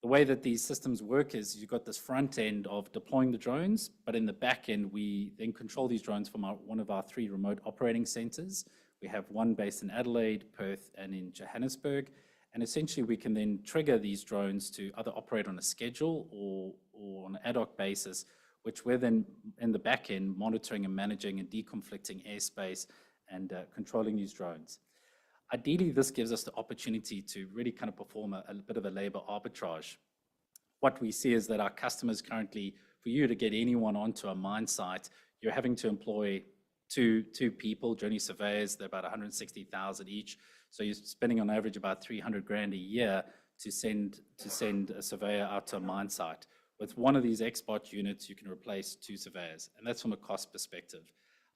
The way that these systems work is you've got this front end of deploying the drones, but in the back end, we then control these drones from one of our 3 remote operating centers. We have one based in Adelaide, Perth, and in Johannesburg. And essentially, we can then trigger these drones to either operate on a schedule or on an ad hoc basis, which we're then in the back end monitoring and managing and deconflicting airspace and controlling these drones. Ideally, this gives us the opportunity to really kind of perform a bit of a labor arbitrage. What we see is that our customers currently, for you to get anyone onto a mine site, you're having to employ two people, journey surveyors. They're about 160,000 each. So you're spending on average about 300 grand a year to send a surveyor out to a mine site. With one of these XBot units, you can replace 2 surveyors, and that's from a cost perspective.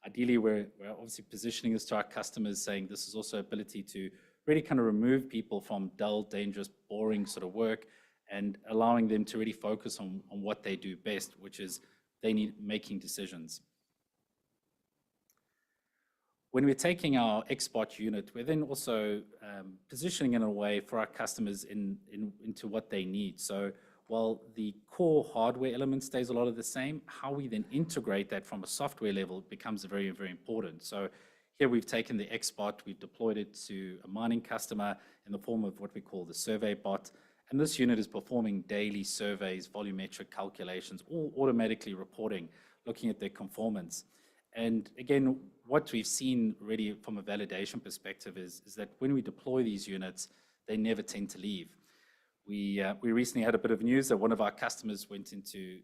Ideally, we're obviously positioning this to our customers, saying this is also ability to really kind of remove people from dull, dangerous, boring sort of work and allowing them to really focus on what they do best, which is they need making decisions. When we're taking our XBot unit, we're then also positioning in a way for our customers into what they need. So while the core hardware element stays a lot of the same, how we then integrate that from a software level becomes very, very important. So here we've taken the XBot, we've deployed it to a mining customer in the form of what we call the survey bot. And this unit is performing daily surveys, volumetric calculations, all automatically reporting, looking at their conformance. And again, what we've seen really from a validation perspective is that when we deploy these units, they never tend to leave. We recently had a bit of news that one of our customers went into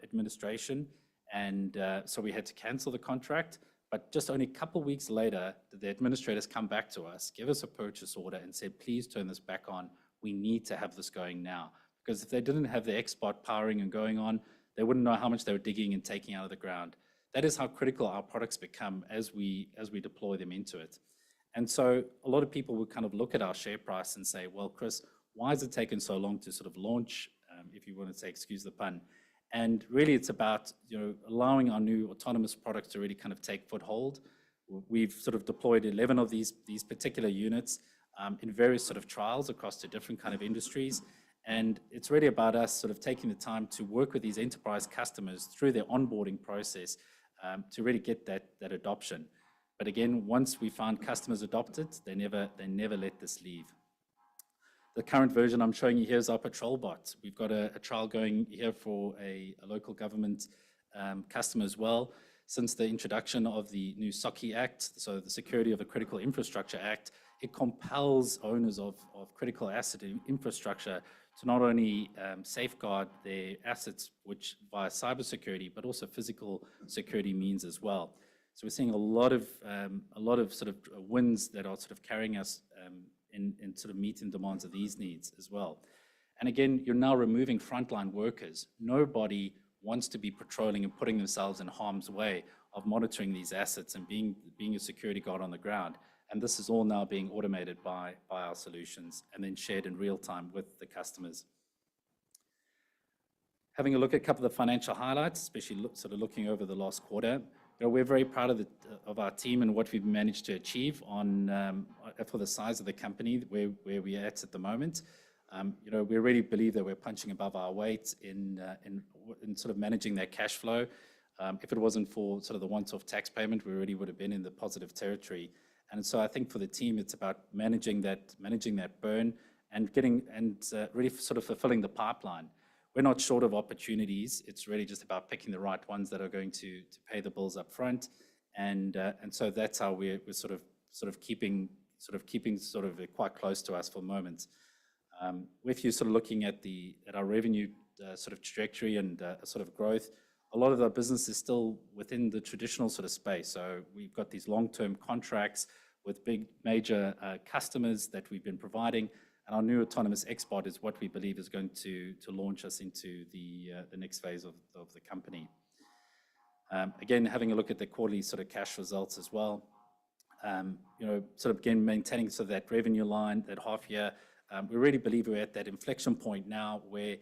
administration, and so we had to cancel the contract. But just only a couple of weeks later, the administrators come back to us, give us a purchase order, and said, please turn this back on. We need to have this going now, because if they didn't have the XBot powering and going on, they wouldn't know how much they were digging and taking out of the ground. That is how critical our products become as we deploy them into it. And so a lot of people would kind of look at our share price and say, well, Chris, why has it taken so long to sort of launch, if you want to say, excuse the pun? And really it's about, allowing our new autonomous products to really kind of take foothold. We've sort of deployed 11 of these particular units in various sort of trials across the different kind of industries. And it's really about us sort of taking the time to work with these enterprise customers through their onboarding process to really get that adoption. But again, once we found customers adopted, they never let this leave. The current version I'm showing you here is our patrol bot. We've got a trial going here for a local government customer as well. Since the introduction of the new SOCI Act, so the Security of the Critical Infrastructure Act, it compels owners of critical asset infrastructure to not only safeguard their assets, which via cybersecurity, but also physical security means as well. So we're seeing a lot of sort of wins that are sort of carrying us in sort of meeting demands of these needs as well. And again, you're now removing frontline workers. Nobody wants to be patrolling and putting themselves in harm's way of monitoring these assets and being a security guard on the ground. And this is all now being automated by our solutions and then shared in real time with the customers. Having a look at a couple of the financial highlights, especially sort of looking over the last quarter, we're very proud of our team and what we've managed to achieve for the size of the company where we're at the moment. We really believe that we're punching above our weight in sort of managing that cash flow. If it wasn't for sort of the once-off tax payment, we already would have been in the positive territory. And so I think for the team, it's about managing that burn and really sort of fulfilling the pipeline. We're not short of opportunities. It's really just about picking the right ones that are going to pay the bills up front. And so that's how we're sort of keeping quite close to us for the moment. If you're sort of looking at our revenue sort of trajectory and sort of growth, a lot of our business is still within the traditional sort of space. So we've got these long-term contracts with big major customers that we've been providing. And our new autonomous XBot is what we believe is going to launch us into the next phase of the company. Again, having a look at the quarterly sort of cash results as well. Sort of again, maintaining sort of that revenue line, that half year. We really believe we're at that inflection point now where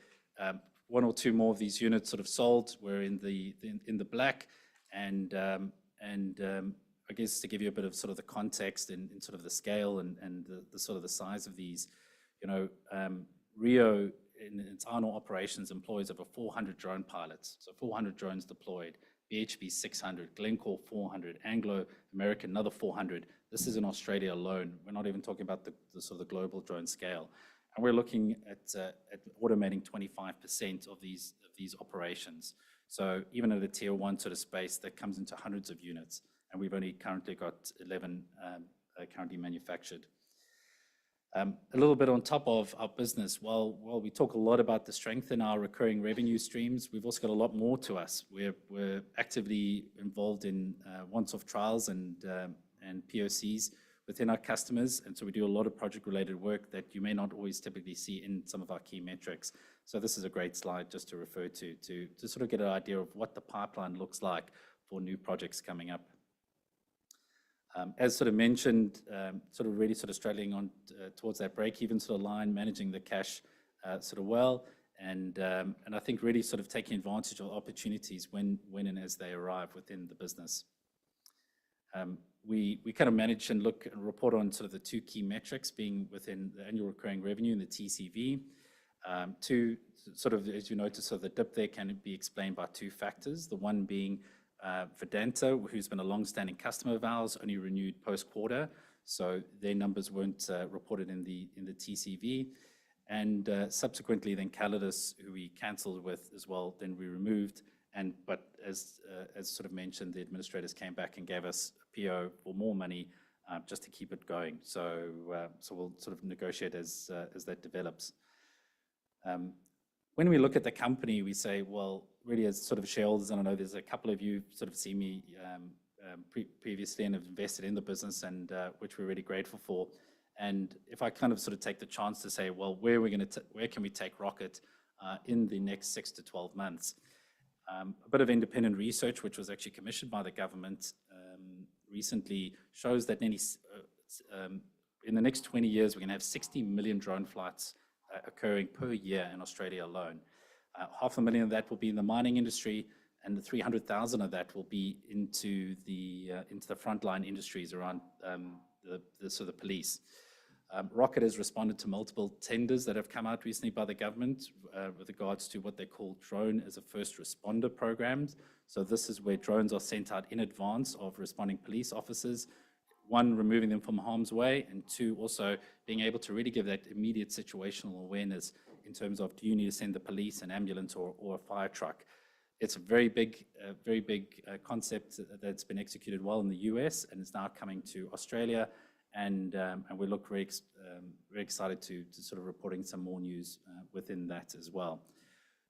one or two more of these units sort of sold. We're in the black, and I guess to give you a bit of sort of the context in sort of the scale and the sort of the size of these, Rio in its annual operations employs over 400 drone pilots, so 400 drones deployed. BHP 600, Glencore 400, Anglo American another 400. This is in Australia alone. We're not even talking about the sort of the global drone scale. And we're looking at automating 25% of these operations. So even at a tier one sort of space, that comes into hundreds of units. And we've only currently got 11 currently manufactured. A little bit on top of our business, while we talk a lot about the strength in our recurring revenue streams, we've also got a lot more to us. We're actively involved in once-off trials and POCs within our customers. And so we do a lot of project-related work that you may not always typically see in some of our key metrics. So this is a great slide just to refer to sort of get an idea of what the pipeline looks like for new projects coming up. As sort of mentioned, sort of really sort of struggling on towards that break-even sort of line, managing the cash sort of well, and I think really sort of taking advantage of opportunities when and as they arrive within the business. We kind of manage and look and report on sort of the two key metrics being within the annual recurring revenue and the TCV. Two sort of, as you notice, so the dip there can be explained by two factors. The one being Vedanta, who's been a long-standing customer of ours, only renewed post-quarter, so their numbers weren't reported in the TCV. And subsequently, then Calidus, who we cancelled with as well, then we removed. But as sort of mentioned, the administrators came back and gave us a PO for more money just to keep it going. So we'll sort of negotiate as that develops. When we look at the company, we say, well, really as sort of shareholders, and I know there's a couple of you sort of see me previously and have invested in the business, and which we're really grateful for. And if I kind of sort of take the chance to say, well, where can we take Rocket in the next 6 to 12 months? A bit of independent research, which was actually commissioned by the government recently, shows that in the next 20 years, we're going to have 60 million drone flights occurring per year in Australia alone. 500,000 of that will be in the mining industry, and the 300,000 of that will be into the frontline industries around the police. Rocket has responded to multiple tenders that have come out recently by the government with regards to what they call drone as a first responder programs. So this is where drones are sent out in advance of responding police officers, one, removing them from harm's way, and two, also being able to really give that immediate situational awareness in terms of, do you need to send the police, an ambulance, or a fire truck? It's a very big concept that's been executed well in the US and is now coming to Australia. And we look very excited to sort of reporting some more news within that as well.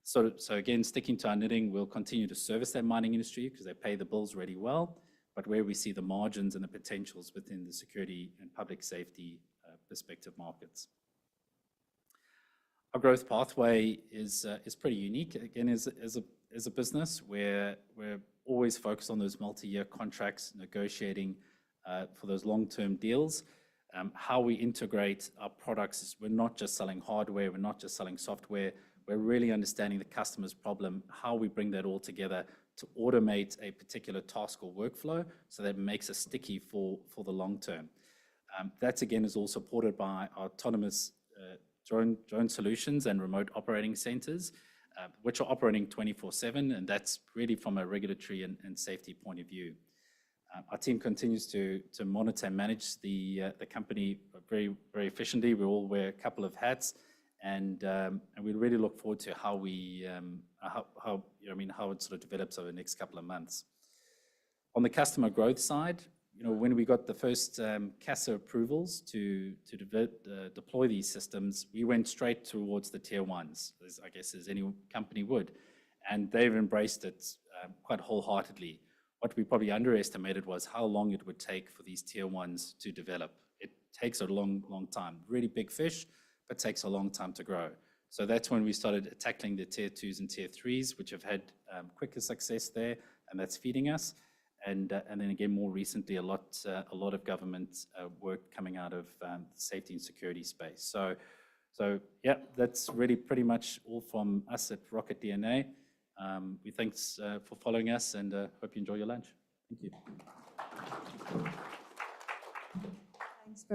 So again, sticking to our knitting, we'll continue to service that mining industry because they pay the bills really well, but where we see the margins and the potentials within the security and public safety perspective markets. Our growth pathway is pretty unique. Again, as a business, we're always focused on those multi-year contracts, negotiating for those long-term deals. How we integrate our products is we're not just selling hardware, we're not just selling software, we're really understanding the customer's problem, how we bring that all together to automate a particular task or workflow so that it makes us sticky for the long term. That again is all supported by our autonomous drone solutions and remote operating centers, which are operating 24/7, and that's really from a regulatory and safety point of view. Our team continues to monitor and manage the company very, very efficiently. We all wear a couple of hats, and we really look forward to how it sort of develops over the next couple of months. On the customer growth side, when we got the first CASA approvals to deploy these systems, we went straight towards the tier ones, as any company would, and they've embraced it quite wholeheartedly. What we probably underestimated was how long it would take for these tier ones to develop. It takes a long, long time. Really big fish, but takes a long time to grow. So that's when we started tackling the tier twos and tier threes, which have had quicker success there, and that's feeding us. And then again, more recently, a lot of government work coming out of the safety and security space. So yeah, that's really pretty much all from us at RocketDNA. We thanks for following us, and hope you enjoy your lunch. Thank you. Thanks,